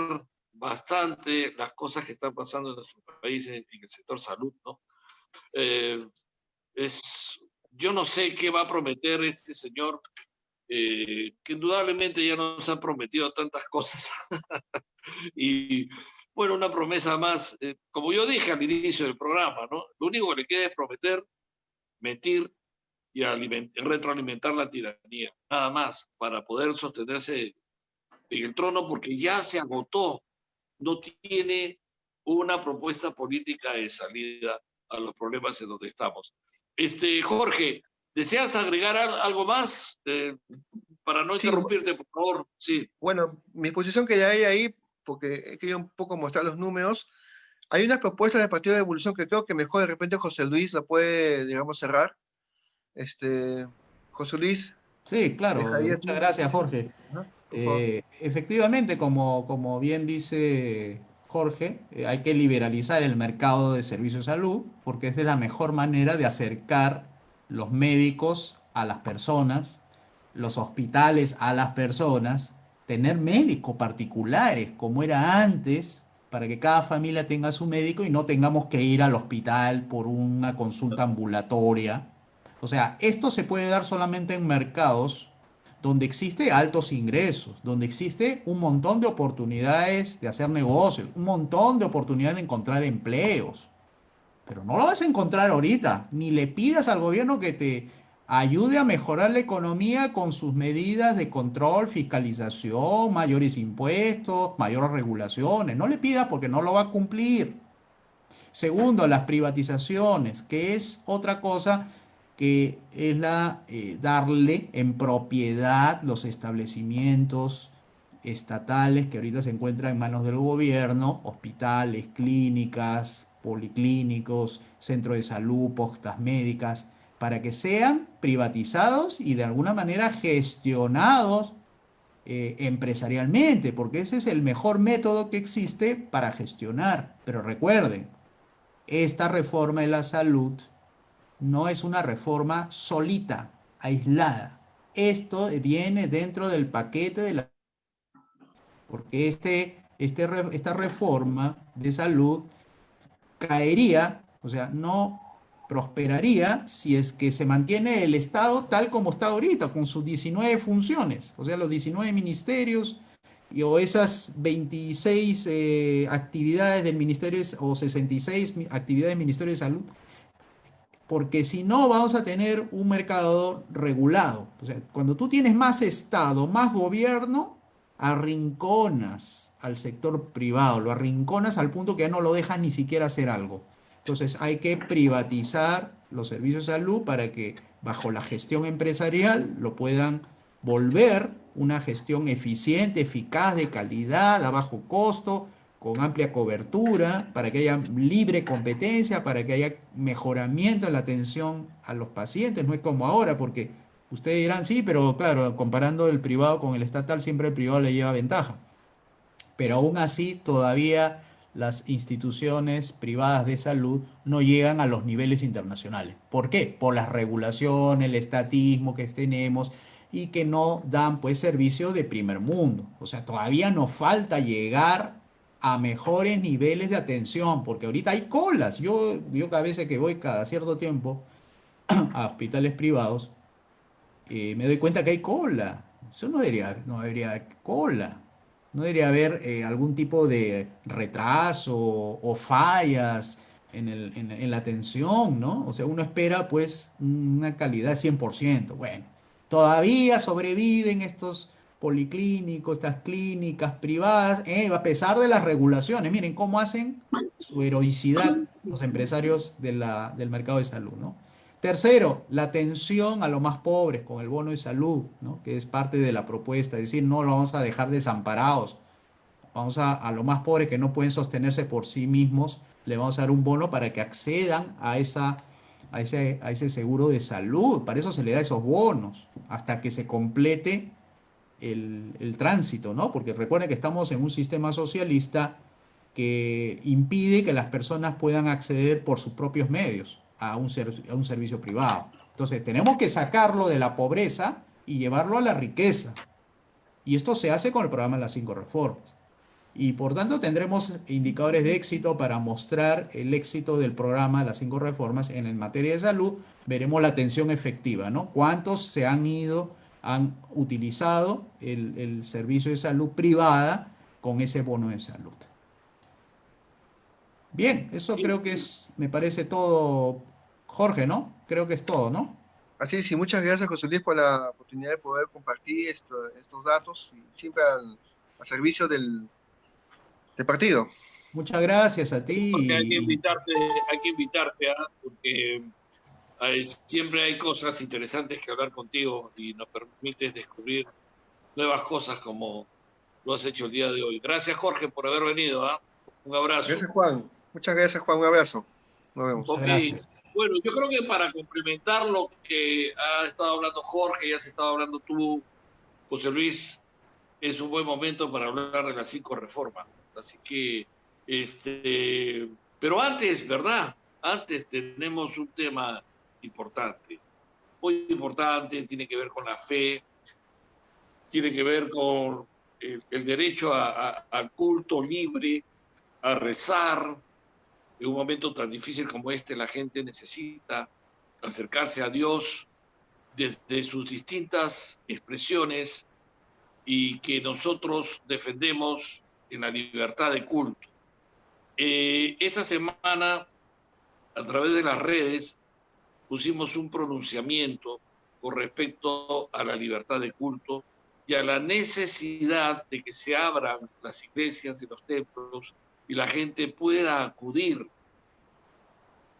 bastante las cosas que están pasando en nuestro país en el sector salud, ¿no? Eh, es, yo no sé qué va a prometer este señor, que indudablemente ya nos ha prometido tantas cosas. Y bueno, una promesa más, como yo dije al inicio del programa, ¿no? Lo único que le queda es prometer, mentir y retroalimentar la tiranía, nada más, para poder sostenerse en el trono, porque ya se agotó, no tiene una propuesta política de salida a los problemas en donde estamos. Jorge, ¿deseas agregar algo más? Para no Sí, interrumpirte, por favor. Sí. bueno, mi posición que ya hay ahí, porque he querido un poco mostrar los números, hay unas propuestas del Partido de Evolución que creo que mejor de repente José Luis la puede, digamos, cerrar. José Luis, Sí, claro, dejaría muchas tú, gracias, sí, Jorge. ajá, por favor. Efectivamente, como bien dice Jorge, hay que liberalizar el mercado de servicios de salud porque es de la mejor manera de acercar los médicos a las personas, los hospitales a las personas, tener médicos particulares como era antes, para que cada familia tenga su médico y no tengamos que ir al hospital por una consulta ambulatoria. O sea, esto se puede dar solamente en mercados donde existe altos ingresos, donde existe un montón de oportunidades de hacer negocios, un montón de oportunidades de encontrar empleos. Pero no lo vas a encontrar ahorita, ni le pidas al gobierno que te ayude a mejorar la economía con sus medidas de control, fiscalización, mayores impuestos, mayores regulaciones. No le pidas porque no lo va a cumplir. Segundo, las privatizaciones, que es otra cosa que es darle en propiedad los establecimientos estatales que ahorita se encuentran en manos del gobierno, hospitales, clínicas, policlínicos, centros de salud, postas médicas, para que sean privatizados y de alguna manera gestionados empresarialmente, porque ese es el mejor método que existe para gestionar. Pero recuerden, esta reforma de la salud no es una reforma solita, aislada. Esto viene dentro del paquete de la... Porque esta reforma de salud caería, o sea, no prosperaría si es que se mantiene el Estado tal como está ahorita, con sus 19 funciones, o sea, los 19 ministerios o esas 26 actividades del Ministerio o 66 actividades del Ministerio de Salud, porque si no vamos a tener un mercado regulado. O sea, cuando tú tienes más Estado, más gobierno, arrinconas al sector privado, lo arrinconas al punto que ya no lo dejas ni siquiera hacer algo. Entonces hay que privatizar los servicios de salud para que bajo la gestión empresarial lo puedan volver una gestión eficiente, eficaz, de calidad, a bajo costo, con amplia cobertura, para que haya libre competencia, para que haya mejoramiento en la atención a los pacientes. No es como ahora, porque ustedes dirán, sí, pero claro, comparando el privado con el estatal, siempre el privado le lleva ventaja. Pero aún así, todavía las instituciones privadas de salud no llegan a los niveles internacionales. ¿Por qué? Por las regulaciones, el estatismo que tenemos y que no dan pues servicio de primer mundo. O sea, todavía nos falta llegar a mejores niveles de atención, porque ahorita hay colas. Yo cada vez que voy cada cierto tiempo a hospitales privados, me doy cuenta que hay cola. Eso no debería haber cola. No debería haber algún tipo de retraso o fallas en la atención, ¿no? O sea, uno espera pues una calidad 100%. Bueno, todavía sobreviven estos policlínicos, estas clínicas privadas, a pesar de las regulaciones. Miren cómo hacen su heroicidad los empresarios del mercado de salud, ¿no? Tercero, la atención a los más pobres con el bono de salud, ¿no? Que es parte de la propuesta, es decir, no lo vamos a dejar desamparados. Vamos a los más pobres que no pueden sostenerse por sí mismos, le vamos a dar un bono para que accedan a ese seguro de salud. Para eso se le da esos bonos, hasta que se complete el tránsito, ¿no? Porque recuerden que estamos en un sistema socialista que impide que las personas puedan acceder por sus propios medios a un servicio privado. Entonces, tenemos que sacarlo de la pobreza y llevarlo a la riqueza. Y esto se hace con el programa de las 5 reformas. Y por tanto tendremos indicadores de éxito para mostrar el éxito del programa de las 5 reformas en materia de salud. Veremos la atención efectiva, ¿no? ¿Cuántos se han utilizado el servicio de salud privada con ese bono de salud? Bien, eso creo que me parece todo, Jorge, ¿no? Creo que es todo, ¿no? Así es, y muchas gracias, José Luis, por la oportunidad de poder compartir estos datos y siempre al servicio del partido. Muchas gracias a Porque hay que ti. invitarte, porque siempre hay cosas interesantes que hablar contigo y nos permites descubrir nuevas cosas como lo has hecho el día de hoy. Gracias, Jorge, por haber venido. Un abrazo. Gracias, Juan. Muchas gracias, Juan. Un abrazo. Nos vemos. Muchas Ok, gracias. bueno, yo creo que para complementar lo que ha estado hablando Jorge y has estado hablando tú, José Luis, es un buen momento para hablar de las 5 reformas. Así que, pero antes, ¿verdad? Antes tenemos un tema importante, muy importante, tiene que ver con la fe, tiene que ver con el derecho al culto libre, a rezar. En un momento tan difícil como este, la gente necesita acercarse a Dios desde sus distintas expresiones y que nosotros defendemos en la libertad de culto. Esta semana, a través de las redes, pusimos un pronunciamiento con respecto a la libertad de culto y a la necesidad de que se abran las iglesias y los templos y la gente pueda acudir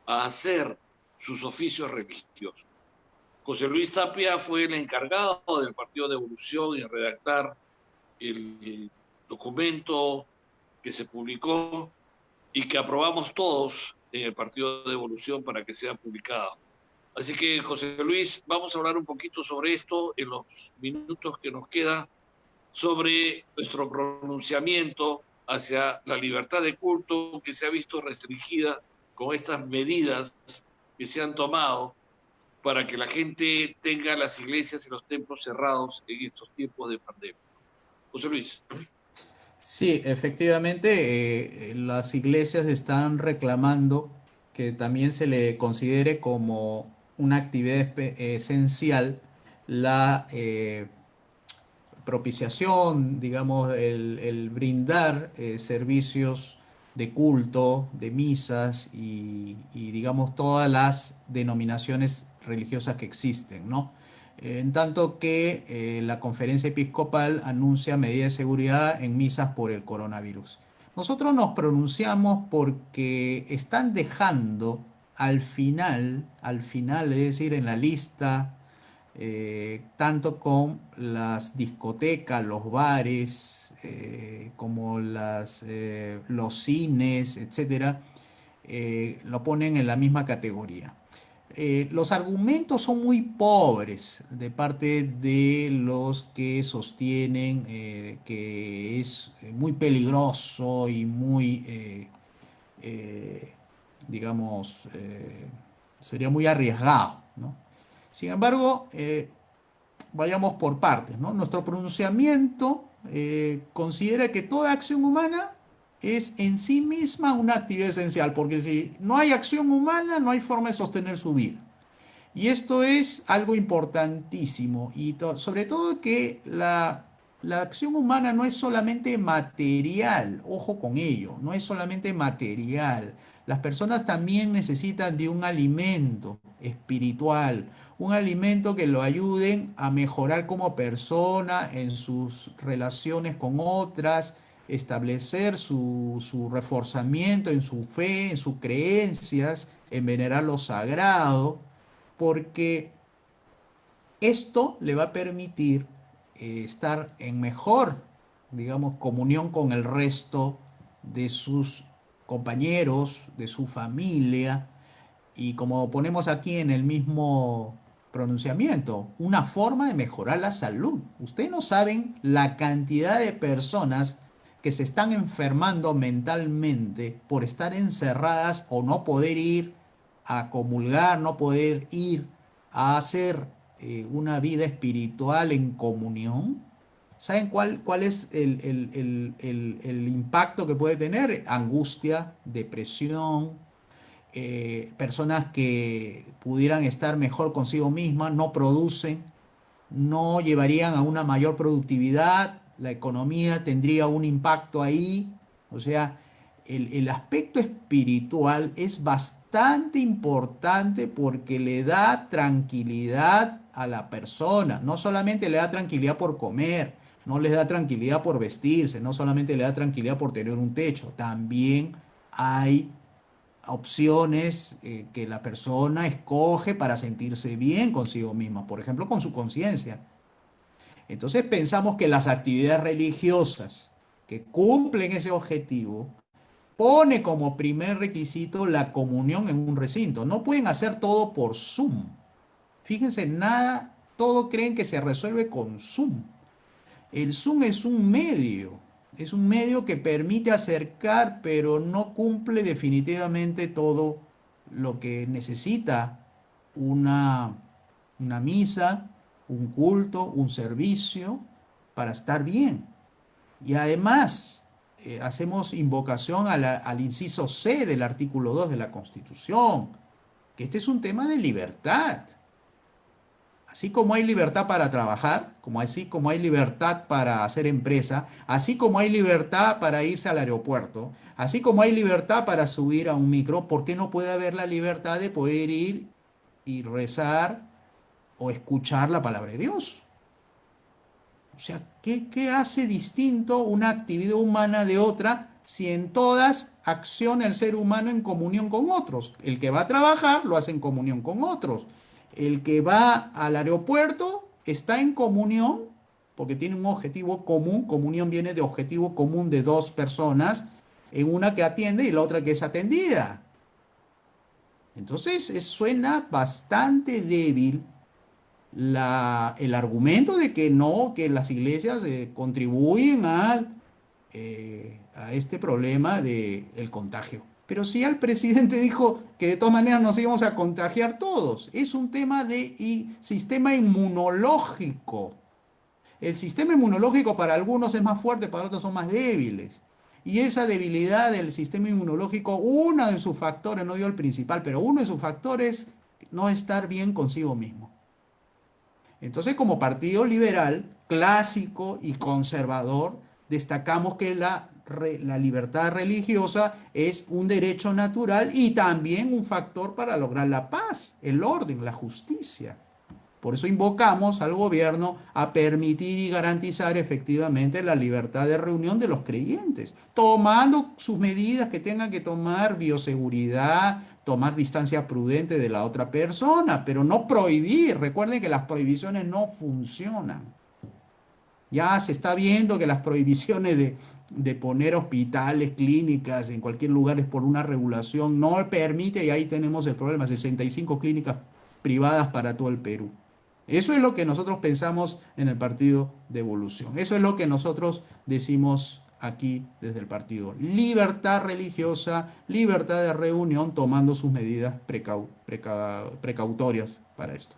a hacer sus oficios religiosos. José Luis Tapia fue el encargado del Partido de Evolución en redactar el documento que se publicó y que aprobamos todos en el Partido de Evolución para que sea publicado. Así que, José Luis, vamos a hablar un poquito sobre esto en los minutos que nos queda, sobre nuestro pronunciamiento hacia la libertad de culto que se ha visto restringida con estas medidas que se han tomado para que la gente tenga las iglesias y los templos cerrados en estos tiempos de pandemia. José Luis. Sí, efectivamente, las iglesias están reclamando que también se le considere como una actividad esencial la propiciación, digamos, el brindar servicios de culto, de misas digamos, todas las denominaciones religiosas que existen, ¿no? en tanto que la conferencia episcopal anuncia medidas de seguridad en misas por el coronavirus. Nosotros nos pronunciamos porque están dejando al final, es decir, en la lista, tanto con las discotecas, los bares, como los cines, etcétera, lo ponen en la misma categoría. Los argumentos son muy pobres de parte de los que sostienen que es muy peligroso y muy, digamos, sería muy arriesgado, ¿no? Sin embargo, vayamos por partes, ¿no? Nuestro pronunciamiento considera que toda acción humana es en sí misma una actividad esencial, porque si no hay acción humana, no hay forma de sostener su vida. Y esto es algo importantísimo, y sobre todo que la acción humana no es solamente material, ojo con ello, no es solamente material. Las personas también necesitan de un alimento espiritual, un alimento que lo ayuden a mejorar como persona en sus relaciones con otras, establecer su reforzamiento en su fe, en sus creencias, en venerar lo sagrado, porque esto le va a permitir estar en mejor, digamos, comunión con el resto de sus compañeros, de su familia, y como ponemos aquí en el mismo pronunciamiento, una forma de mejorar la salud. Ustedes no saben la cantidad de personas que se están enfermando mentalmente por estar encerradas o no poder ir a comulgar, no poder ir a hacer una vida espiritual en comunión. ¿Saben cuál es el impacto que puede tener? Angustia, depresión, personas que pudieran estar mejor consigo mismas, no producen, no llevarían a una mayor productividad, la economía tendría un impacto ahí. O sea, el aspecto espiritual es bastante importante porque le da tranquilidad a la persona. No solamente le da tranquilidad por comer, no le da tranquilidad por vestirse, no solamente le da tranquilidad por tener un techo, también hay opciones que la persona escoge para sentirse bien consigo misma, por ejemplo, con su conciencia. Entonces pensamos que las actividades religiosas que cumplen ese objetivo pone como primer requisito la comunión en un recinto. No pueden hacer todo por Zoom. Fíjense, nada, todo creen que se resuelve con Zoom. El Zoom es un medio que permite acercar, pero no cumple definitivamente todo lo que necesita una, una misa, un culto, un servicio para estar bien. Y además, hacemos invocación al inciso C del artículo 2 de la Constitución, que este es un tema de libertad. Así como hay libertad para trabajar, así como hay libertad para hacer empresa, así como hay libertad para irse al aeropuerto, así como hay libertad para subir a un micro, ¿por qué no puede haber la libertad de poder ir y rezar o escuchar la palabra de Dios? O sea, ¿qué hace distinto una actividad humana de otra si en todas acciona el ser humano en comunión con otros? El que va a trabajar lo hace en comunión con otros. El que va al aeropuerto está en comunión porque tiene un objetivo común. Comunión viene de objetivo común de dos personas, en una que atiende y la otra que es atendida. Entonces suena bastante débil el argumento de que no, que las iglesias contribuyen a este problema del contagio. Pero si el presidente dijo que de todas maneras nos íbamos a contagiar todos, es un tema de sistema inmunológico. El sistema inmunológico para algunos es más fuerte, para otros son más débiles. Y esa debilidad del sistema inmunológico, uno de sus factores, no digo el principal, pero uno de sus factores es no estar bien consigo mismo. Entonces, como partido liberal, clásico y conservador, destacamos que la libertad religiosa es un derecho natural y también un factor para lograr la paz, el orden, la justicia. Por eso invocamos al gobierno a permitir y garantizar efectivamente la libertad de reunión de los creyentes, tomando sus medidas que tengan que tomar, bioseguridad, tomar distancia prudente de la otra persona, pero no prohibir. Recuerden que las prohibiciones no funcionan. Ya se está viendo que las prohibiciones de poner hospitales, clínicas en cualquier lugar es por una regulación, no permite, y ahí tenemos el problema, 65 clínicas privadas para todo el Perú. Eso es lo que nosotros pensamos en el Partido de Evolución. Eso es lo que nosotros decimos aquí desde el partido. Libertad religiosa, libertad de reunión, tomando sus medidas precautorias para esto.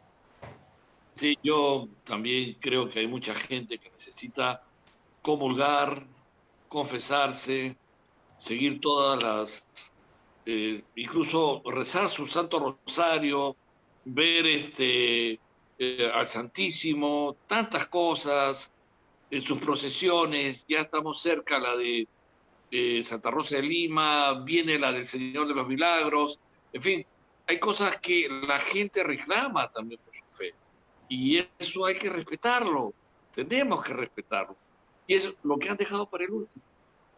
Sí, yo también creo que hay mucha gente que necesita comulgar, confesarse, seguir todas las, incluso rezar su Santo Rosario, ver al Santísimo, tantas cosas, en sus procesiones. Ya estamos cerca la de Santa Rosa de Lima, viene la del Señor de los Milagros, en fin, hay cosas que la gente reclama también por su fe. Y eso hay que respetarlo, tenemos que respetarlo. Y es lo que han dejado para el último,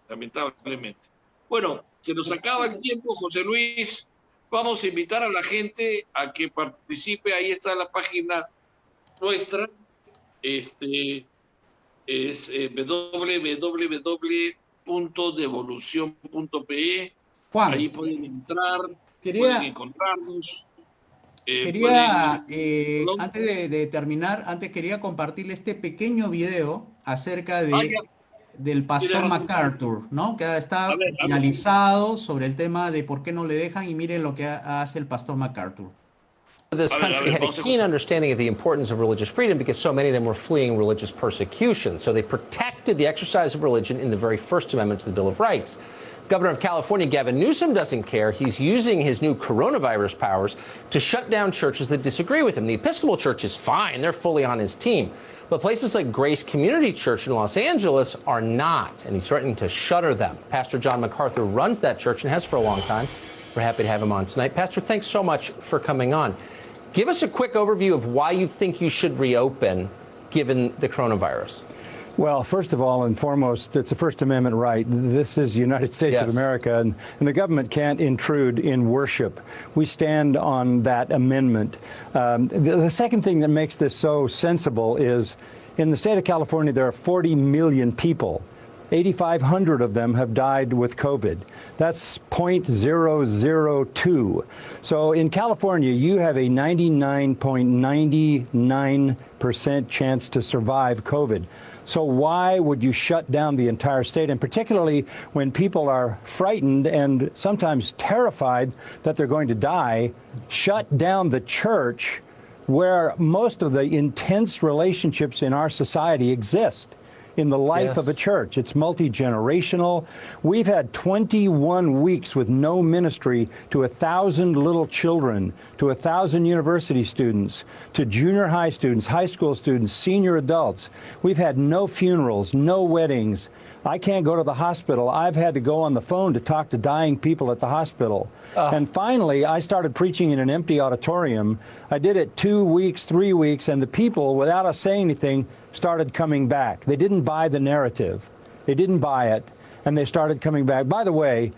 lamentablemente. Bueno, se nos acaba el tiempo, José Luis. Vamos a invitar a la gente a que participe. Ahí está la página nuestra. Es www.devolucion.pe. Juan, Ahí pueden entrar, pueden quería, encontrarnos. Perdón. antes de terminar, antes quería compartirle este pequeño video acerca Ah, ya, del tienes pastor razón. MacArthur, ¿no? Que A está ver, finalizado sobre el tema de por qué no le dejan, y miren lo que hace el pastor MacArthur. This country had a keen understanding of the importance of religious freedom because so many of them were fleeing religious persecution. So they protected the exercise of religion in the very First Amendment to the Bill of Rights. Governor of California, Gavin Newsom, doesn't care. He's using his new coronavirus powers to shut down churches that disagree with him. The Episcopal Church is fine. They're fully on his team. But places like Grace Community Church in Los Angeles are not, and he's threatening to shutter them. Pastor John MacArthur runs that church and has for a long time. We're happy to have him on tonight. Pastor, thanks so much for coming on. Give us a quick overview of why you think you should reopen given the coronavirus. Well, first of all and foremost, it's a First Amendment right. This is the United States of America, and the government can't intrude in worship. We stand on that amendment. The second thing that makes this so sensible is in the state of California, there are 40 million people. 8,500 of them have died with COVID. That's 0.002. So in California, you have a 99.99% chance to survive COVID. So why would you shut down the entire state? And particularly when people are frightened and sometimes terrified that they're going to die, shut down the church where most of the intense relationships in our society exist. In the life of a church. It's multi-generational. We've had 21 weeks with no ministry to 1,000 little children, to 1,000 university students, to junior high students, high school students, senior adults. We've had no funerals, no weddings. I can't go to the hospital. I've had to go on the phone to talk to dying people at the hospital. And finally, I started preaching in an empty auditorium. I did it 2 weeks, 3 weeks, and the people, without us saying anything, started coming back. They didn't buy the narrative. They didn't buy it, and they started coming back. By the way,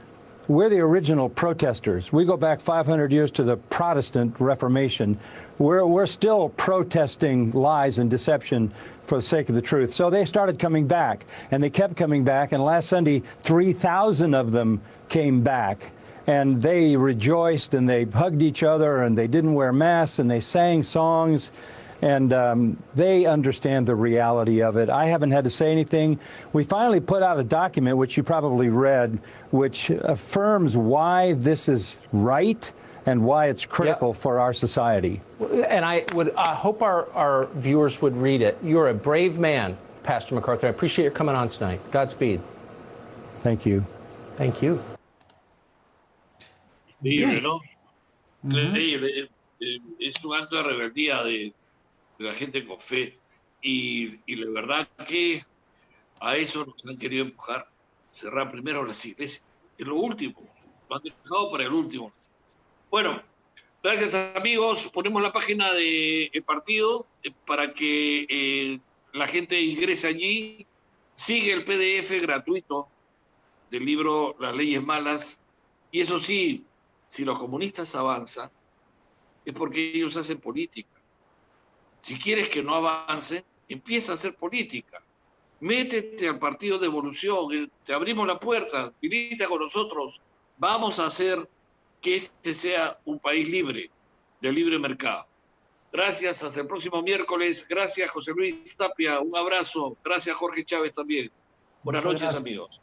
we're the original protesters. We go back 500 years to the Protestant Reformation. We're still protesting lies and deception for the sake of the truth. So they started coming back, and they kept coming back, and last Sunday, 3,000 of them came back. And they rejoiced, and they hugged each other, and they didn't wear masks, and they sang songs. And they understand the reality of it. I haven't had to say anything. We finally put out a document, which you probably read, which affirms why this is right and why it's critical for our society. And I would hope our viewers would read it. You're a brave man, Pastor MacArthur. I appreciate your coming on tonight. Godspeed. Thank you. Thank you. Increíble, ¿no? Increíble. Es un acto de rebeldía de la gente con fe. Y la verdad que a eso nos han querido empujar. Cerrar primero las iglesias. Es lo último. Lo han dejado para el último. Bueno, Gracias, amigos. Ponemos la página del partido para que la gente ingrese allí. Sigue el PDF gratuito del libro Las Leyes Malas. Y eso sí, si los comunistas avanzan, es porque ellos hacen política. Si quieres que no avance, empieza a hacer política. Métete al partido de Evolución, te abrimos la puerta, milita con nosotros. Vamos a hacer que este sea un país libre, de libre mercado. Gracias, hasta el próximo miércoles. Gracias, José Luis Tapia, un abrazo. Gracias, Jorge Chávez también. Buenas noches, amigos.